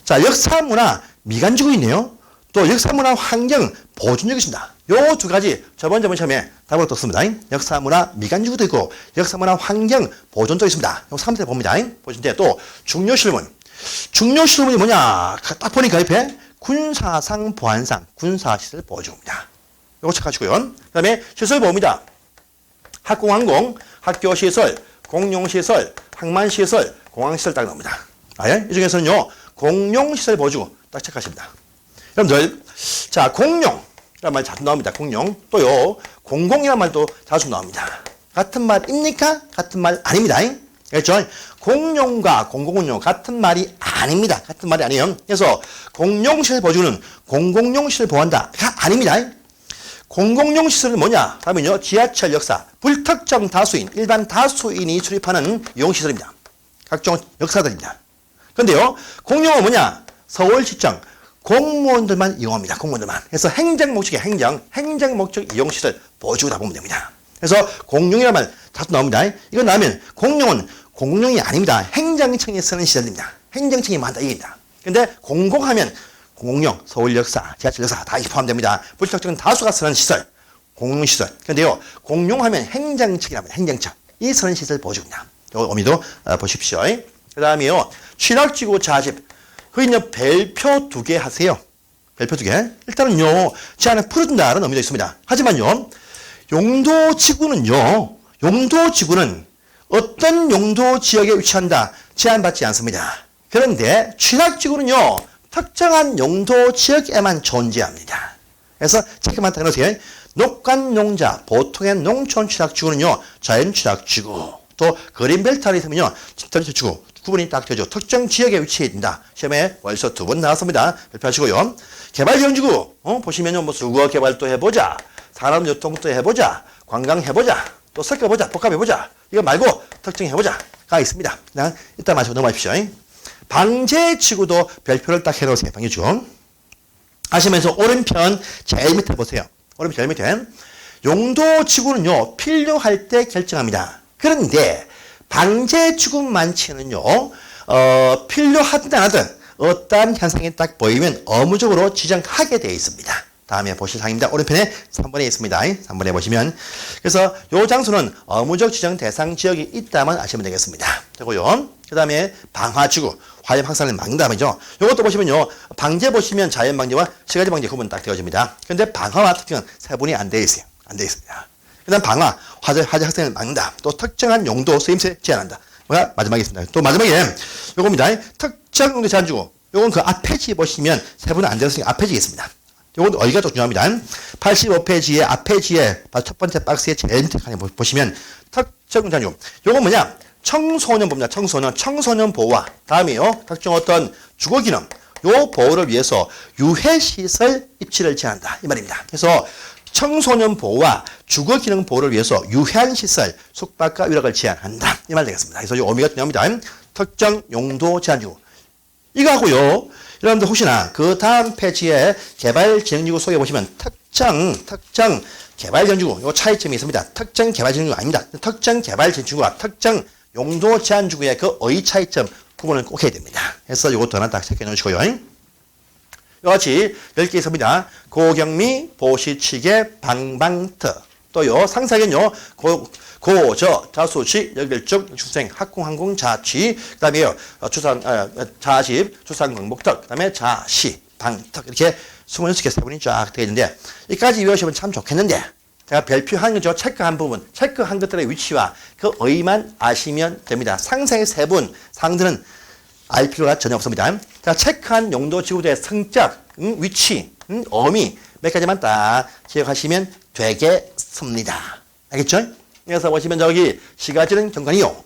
자, 역사문화 미관지구 있네요. 또 역사문화 환경 보존지구 있습니다. 요 두 가지 저번 시험에 답을 떴습니다. 역사문화 미관지구도 있고 역사문화 환경 보존도 있습니다. 요 3세 봅니다. 보시는데 또 중요시설물. 중요시설물이 뭐냐? 딱 보니까 옆에 군사상 보안상 군사시설 보호지구입니다. 이거 체크하시고요. 그 다음에 시설 보호입니다. 학공항공, 학교시설, 공용시설, 항만시설, 공항시설 딱 나옵니다. 이 중에서는요. 공용시설 보호지구 딱 체크하십니다. 여러분들 자 공용이라는 말 자주 나옵니다. 공용. 또요. 공공이라는 말도 자주 나옵니다. 같은 말입니까? 같은 말 아닙니다. 그렇죠? 공용과 공공은요, 같은 말이 아닙니다. 같은 말이 아니에요. 그래서 공용시설 보호지구는 공공용시설 보호한다가 아닙니다. 공공용시설은 뭐냐? 하면요, 지하철 역사, 불특정 다수인, 일반 다수인이 출입하는 이용시설입니다. 각종 역사들입니다. 그런데요, 공용은 뭐냐? 서울시청, 공무원들만 이용합니다. 공무원들만. 그래서 행정목적의 행정목적 이용시설 보호지구다 보면 됩니다. 그래서 공용이라는 말 자주 나옵니다. 이건 나오면 공용은 공용이 아닙니다. 행정청이 쓰는 시설입니다. 행정청이 만다 이게입니다. 근데 공공하면 공용, 서울역사, 지하철 역사 다 포함됩니다. 불특정 다수가 쓰는 시설, 공용시설. 그런데요, 공용하면 행정청이랍니다. 행정청. 이 쓰는 시설 보호지구입니다. 요 의미도 보십시오. 그 다음에요, 취락지구 자집. 거기는 별표 2개 하세요. 별표 2개. 일단은요, 제한을 풀어준다는 의미도 있습니다. 하지만요, 용도지구는 어떤 용도 지역에 위치한다 제한받지 않습니다. 그런데 취락지구는요, 특정한 용도 지역에만 존재합니다. 그래서 체크만 딱 해놓으세요. 녹간농자, 보통의 농촌 취락지구는요, 자연 취락지구, 또 그린벨트 안에 있으면요, 지구 구분이 딱 되죠. 특정 지역에 위치해 있다. 시험에 벌써 2번 나왔습니다. 발표하시고요. 개발지원지구, 보시면요, 뭐 수거 개발도 해보자, 산업유통도 해보자, 관광 해보자, 또 섞어보자, 복합해보자. 이거 말고 특정해보자가 있습니다. 그냥 이따 마시고 넘어가십시오. 방제지구도 별표를 딱 해놓으세요. 방제지구. 하시면서 오른편 제일 밑에 보세요. 오른편 제일 밑에. 용도지구는요, 필요할 때 결정합니다. 그런데 방제지구만치는요, 필요하든 안 하든 어떠한 현상이 딱 보이면 의무적으로 지정하게 되어 있습니다. 다음에 보실 사항입니다. 오른편에 3번에 있습니다. 3번에 보시면 그래서 요 장소는 의무적 지정 대상 지역이 있다만 아시면 되겠습니다. 되고요. 그 다음에 방화지구, 화염 확산을 막는다면요. 요것도 보시면요. 방제 보시면 자연 방제와 시가지 방제 구분 딱 되어집니다. 근데 방화와 특징은 세분이 안 되어 있어요. 안 되어 있습니다. 그 다음 방화, 화재 확산을 막는다. 또 특정한 용도 쓰임새 제한한다. 뭐가 마지막에 있습니다. 또 마지막에 요겁니다. 특정 용도 제한주고 요건 그 앞페이지 보시면 세분은 안 되었으니까 앞페이지에 있습니다. 요건 어디가 또 중요합니다. 85페이지의 앞페이지에 첫 번째 박스에 제일 밑에 칸에 보시면 특정 자료. 요건 뭐냐? 청소년 봅니다. 청소년 보호와 다음에요. 특정 어떤 주거 기능 요 보호를 위해서 유해 시설 입지를 제한한다 이 말입니다. 그래서 청소년 보호와 주거 기능 보호를 위해서 유해한 시설 숙박과 위락을 제한한다 이 말 되겠습니다. 그래서 요 의미가 중요합니다. 특정 용도 제한지구 이거 하고요. 여러분들 혹시나 그 다음 페이지에 개발진흥지구 속에 보시면 특정 개발진흥지구 요 차이점이 있습니다. 특정 개발진흥지구 아닙니다. 특정 개발진흥지구와 특정 용도 제한지구의 그 의 차이점 구분을 꼭 해야 됩니다. 그래서 이것도 하나 딱 체크해 놓으시고요. 이같이 10개 있습니다. 고경미, 보시치계, 방방터 또요 상사견요 고저 자수시 역일적 출생 학공항공 자취 그다음에요 자집 출산광복턱 그다음에 자시 방턱 이렇게 26개 세분이 쫙 되어 있는데 이까지 외우시면 참 좋겠는데 제가 별표한 거죠. 체크한 부분 체크한 것들의 위치와 그 의의만 아시면 됩니다. 상세의 세분 상들은 알 필요가 전혀 없습니다. 자, 체크한 용도 지구대의 성격 위치 의미 몇 가지만 딱 기억하시면 되겠습니다. 알겠죠? 그래서 보시면 저기 시가지는 경관이요.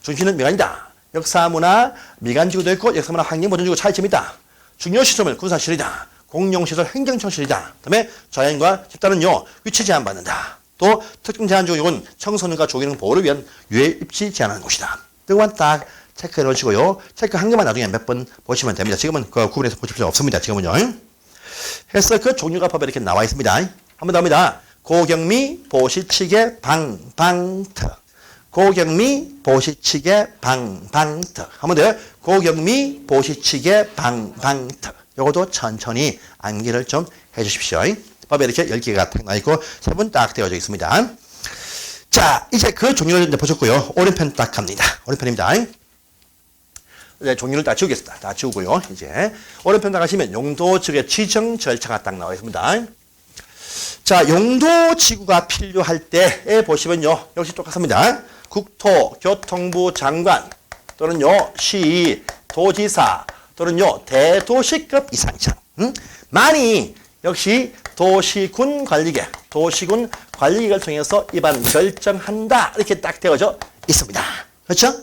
중시는 미관이다. 역사문화 미관지구도 있고 역사문화 환경보존지구 차이점이 있다. 중요시설물 군사시설이다. 공용시설 행정청실이다. 그 다음에 자연과 집단은요. 위치 제한받는다. 또 특정 제한지구 이건 청소년과 조기능 보호를 위한 유해 입지 제한하는 곳이다. 이것만 딱 체크해 놓으시고요. 체크 한 개만 나중에 몇 번 보시면 됩니다. 지금은 그 구분해서 보실 필요 없습니다. 지금은요. 해서 그 종류가 법에 이렇게 나와 있습니다. 한번 더 합니다. 고경미, 보시치계, 방방터. 고경미, 보시치계, 방방터. 한번 더. 고경미, 보시치계, 방방터. 요것도 천천히 암기를 좀 해주십시오. 법에 이렇게 10개가 딱 나와 있고 세 분 딱 되어져 있습니다. 자, 이제 그 종류를 이제 보셨고요. 오른편 딱 갑니다. 오른편입니다. 이제 종류를 다 지우겠습니다. 다 지우고요. 이제 오른편 딱 가시면 용도 지구의 지정 절차가 딱 나와 있습니다. 자, 용도 지구가 필요할 때에 보시면요. 역시 똑같습니다. 국토교통부 장관 또는요 시, 도지사 또는요 대도시급 이상장. 많이 역시 도시군 관리계, 도시군 관리계획을 통해서 입안 결정한다. 이렇게 딱 되어져 있습니다. 그렇죠?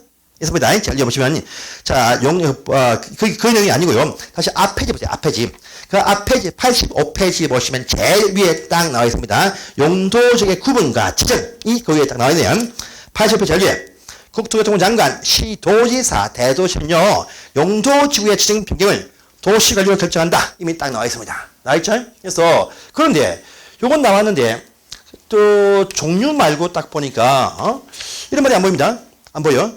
있습니다. 잘 읽어보시면. 자, 그 내용이 아니고요. 다시 앞페이지 보세요. 앞페이지. 그 앞페이지 85페이지 보시면 제일 위에 딱 나와 있습니다. 용도적의 구분과 지정이 그 위에 딱 나와 있네요. 85페이지 제일 위에. 국토교통부 장관, 시도지사, 대도시는요. 용도지구의 지정 변경을 도시관리로 결정한다. 이미 딱 나와 있습니다. 나와 있죠? 그래서 그런데 요건 나왔는데 또 종류 말고 딱 보니까 이런 말이 안 보입니다. 안 보여?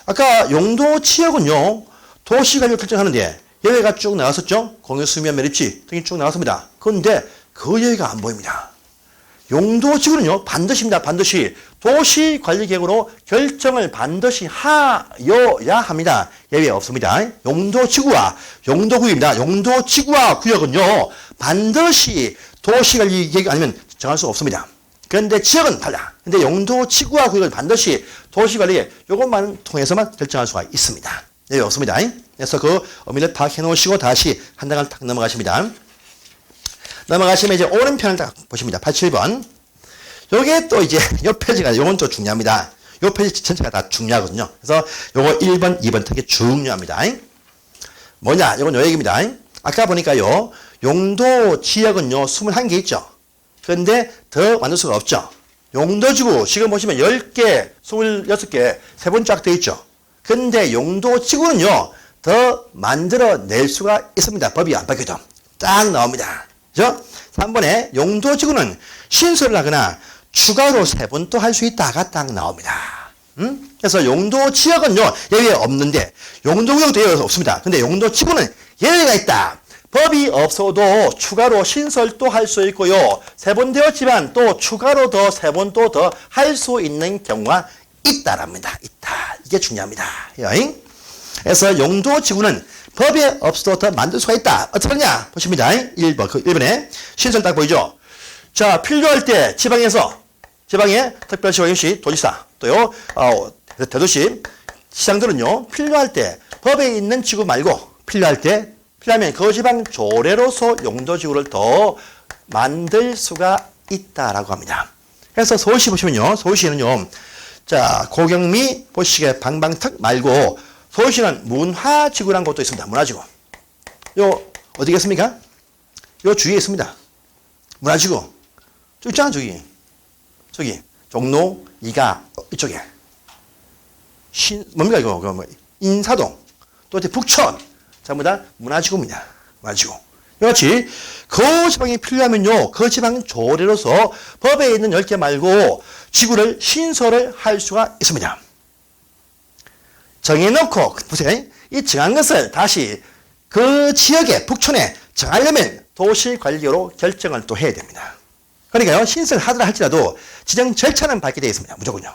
아까 용도 지역은요. 도시관리로 결정하는데 예외가 쭉 나왔었죠? 공유수면 매립지 등이 쭉 나왔습니다. 그런데 그 예외가 안 보입니다. 용도 지구는요. 반드시입니다. 반드시 도시관리계획으로 결정을 반드시 하여야 합니다. 예외 없습니다. 용도 지구와 용도구역입니다. 용도 지구와 구역은요. 반드시 도시관리계획 아니면 정할 수 없습니다. 그런데 지역은 달라. 근데 용도 지구와 구역은 반드시 도시관리계획 요것만 통해서만 결정할 수가 있습니다. 예외 없습니다. 그래서 그 의미를 파악해 놓으시고 다시 한 단을 딱 넘어가십니다. 넘어가시면 이제 오른편을 딱 보십니다. 87번. 요게 또 이제 요 페이지가 요건 또 중요합니다. 요 페이지 전체가 다 중요하거든요. 그래서 요거 1번, 2번 되게 중요합니다. 뭐냐? 요건 요 얘기입니다. 아까 보니까요. 용도 지역은요. 21개 있죠. 그런데 더 만들 수가 없죠. 용도지구 지금 보시면 10개, 26개 세 번 쫙 되어 있죠. 근데 용도지구는요. 더 만들어낼 수가 있습니다. 법이 안 바뀌어도. 딱 나옵니다. 그죠? 3번에 용도지구는 신설을 하거나 추가로 세 번 또 할 수 있다가 딱 나옵니다. 그래서 용도 지역은요, 예외 없는데, 용도 구역도 예외 없습니다. 근데 용도 지구는 예외가 있다. 법이 없어도 추가로 신설도 할 수 있고요. 세분되었지만 또 추가로 더 세분도 더 할 수 있는 경우가 있다랍니다. 있다. 이게 중요합니다. 그래서 용도 지구는 법에 없어도 더 만들 수가 있다. 어떻게 하냐? 보십니다. 1번에 신설 딱 보이죠? 자, 필요할 때 지방의 특별시와 도지사, 또요, 대도시, 시장들은요, 필요할 때 법에 있는 지구 말고 필요하면 그 지방 조례로서 용도지구를 더 만들 수가 있다라고 합니다. 그래서 서울시 보시면요, 서울시는요, 자, 고경미 보시게 방방턱 말고 서울시는 문화지구라는 곳도 있습니다. 문화지구. 요 어디겠습니까? 요 주위에 있습니다. 문화지구. 저 있잖아, 저기 종로 2가 이쪽에 뭡니까 이거 인사동 또 북천 전부 다 문화지구입니다. 문화지구. 이같이 그 지방이 필요하면요, 그 지방 조례로서 법에 있는 10개 말고 지구를 신설을 할 수가 있습니다. 정해놓고 보세요. 이 정한 것을 다시 그 지역에 북촌에 정하려면 도시관리로 결정을 또 해야 됩니다. 그러니까요, 신설하더라 할지라도 지정 절차는 밟게 되어 있습니다. 무조건요.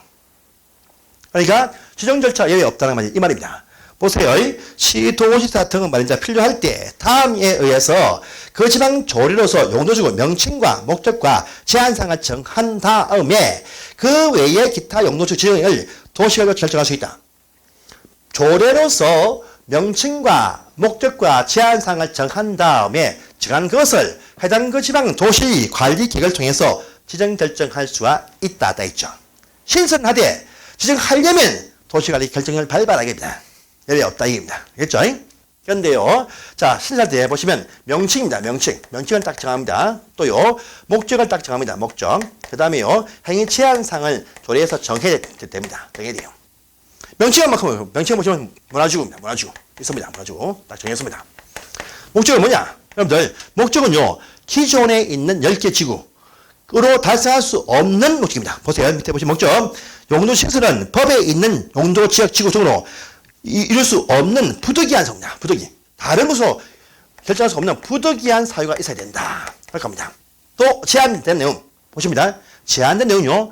그러니까 지정 절차 예외 없다는 말이 이 말입니다. 보세요. 시도지사 등은 말입니다. 필요할 때 다음에 의해서 그 지방 조례로서 용도지구 명칭과 목적과 제한상을 정한 다음에 그 외에 기타 용도지구 지정을 도시관리로 결정할 수 있다. 조례로서 명칭과 목적과 제한상을 정한 다음에 정한 것을 해당 그 지방 도시관리계획을 통해서 지정 결정할 수가 있다 했죠. 신설하되 지정하려면 도시관리 결정을 밟아야 됩니다. 예외 없다 이겁니다. 알겠죠? 그런데요, 자, 신설때 보시면 명칭입니다. 명칭을 딱 정합니다. 또요, 목적을 딱 정합니다. 목적. 그 다음에요, 행위 제한상을 조례에서 정해야 됩니다. 정해야 돼요. 명칭은 보시면 문화지구입니다. 문화지구 있습니다. 문화지구 딱 정했습니다. 목적은 뭐냐? 여러분들, 목적은요, 기존에 있는 10개 지구로 달성할 수 없는 목적입니다. 보세요. 밑에 보시면 목적. 용도 신설은 법에 있는 용도 지역 지구 중으로 이룰 수 없는 부득이한 사유입니다. 부득이. 다른 것으로 결정할 수 없는 부득이한 사유가 있어야 된다. 할 겁니다. 또 제한된 내용 보십니다. 제한된 내용은요,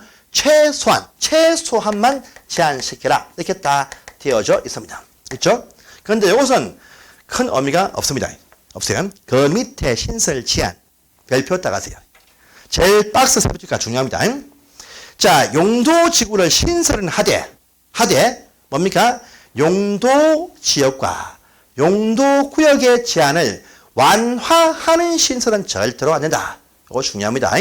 최소한만 제한시켜라. 이렇게 딱 되어져 있습니다. 있죠? 그런데 이것은 큰 의미가 없습니다. 없어요. 그 밑에 신설 제한 별표 따가세요. 제일 박스 세 번째가 중요합니다. 자, 용도지구를 신설은 하되 뭡니까? 용도 지역과 용도 구역의 제한을 완화하는 신설은 절대로 안 된다. 이거 중요합니다.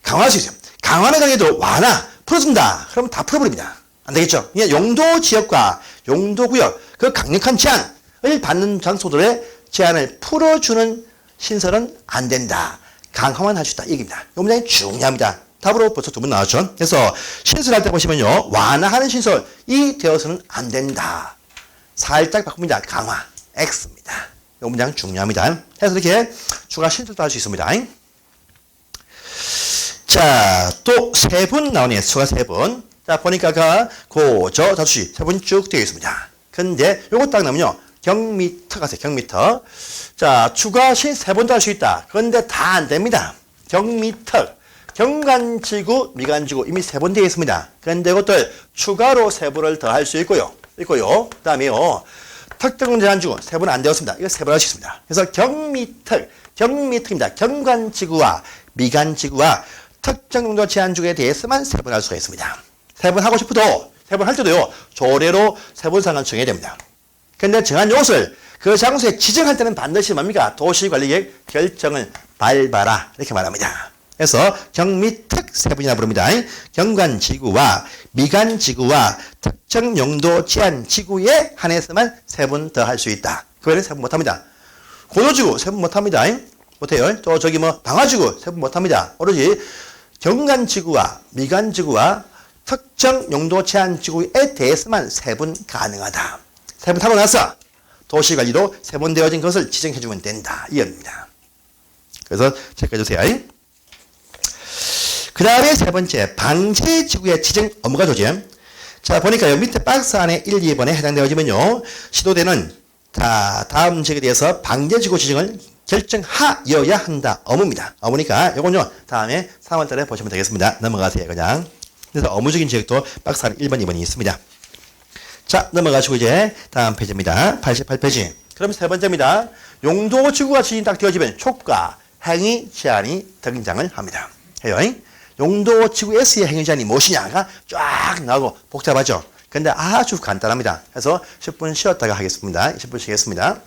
강화할 수 있어요. 강화는 강해도 완화, 풀어준다. 그러면 다 풀어버립니다. 안 되겠죠? 용도 지역과 용도 구역, 그 강력한 제한을 받는 장소들의 제한을 풀어주는 신설은 안 된다. 강화만 할 수 있다. 얘기입니다. 이 문장이 중요합니다. 답으로 벌써 2번 나왔죠. 그래서 신설할 때 보시면요, 완화하는 신설이 되어서는 안 된다. 살짝 바꿉니다. 강화, X입니다. 이 문장 중요합니다. 그래서 이렇게 추가 신설도 할 수 있습니다. 자, 또 3분 나오네요. 추가 3분. 자, 보니까 고저 다수시 3분 쭉 되어 있습니다. 근데 요거 딱 나오면요, 경미터 가세요. 경미터. 자, 추가 신 3번도 할 수 있다. 그런데 다 안 됩니다. 경미터. 경관지구, 미관지구 이미 3번 되어 있습니다. 그런데 이것들 추가로 3번을 더 할 수 있고요. 그 다음에요, 특정 제한지구 3번 안 되었습니다. 이거 3번 할 수 있습니다. 그래서 경미특입니다. 경관지구와 미관지구와 특정 용도 제한지구에 대해서만 3번 할 수가 있습니다. 3번 하고 싶어도 3번 할 때도요, 조례로 3번상을 정해야 됩니다. 근데 정한 요것을 그 장소에 지정할 때는 반드시 뭡니까? 도시관리계획 결정을 밟아라. 이렇게 말합니다. 그래서 경미특 3분이나 부릅니다. 경관지구와 미관지구와 특정 용도 제한지구에 한해서만 3분 더 할 수 있다. 그 외에는 3분 못합니다. 고도지구 3분 못합니다. 못해요. 또 방화지구 3분 못합니다. 오로지 경관지구와 미관지구와 특정 용도 제한지구에 대해서만 3분 가능하다. 3분 타고 나서 도시관리로 3분 되어진 것을 지정해주면 된다. 이겁니다. 그래서 체크해주세요. 그 다음에 3번째, 방제지구의 지정 업무가 조짐. 자, 보니까요. 밑에 박스 안에 1, 2번에 해당되어지면요. 시도되는 자, 다음 지역에 대해서 방제지구 지정을 결정하여야 한다. 어무입니다. 어무니까 요건요. 다음에 3월달에 보시면 되겠습니다. 넘어가세요. 그냥. 그래서 어무적인 지역도 박스 안에 1번, 2번이 있습니다. 자, 넘어가시고 이제 다음 페이지입니다. 88페이지. 그럼 세 번째입니다. 용도지구가 지정이 딱 되어지면 촉과 행위 제한이 등장을 합니다. 해요. 용도지구에서의 행위 제한이 무엇이냐가 쫙 나오고 복잡하죠. 근데 아주 간단합니다. 그래서 10분 쉬었다가 하겠습니다. 10분 쉬겠습니다.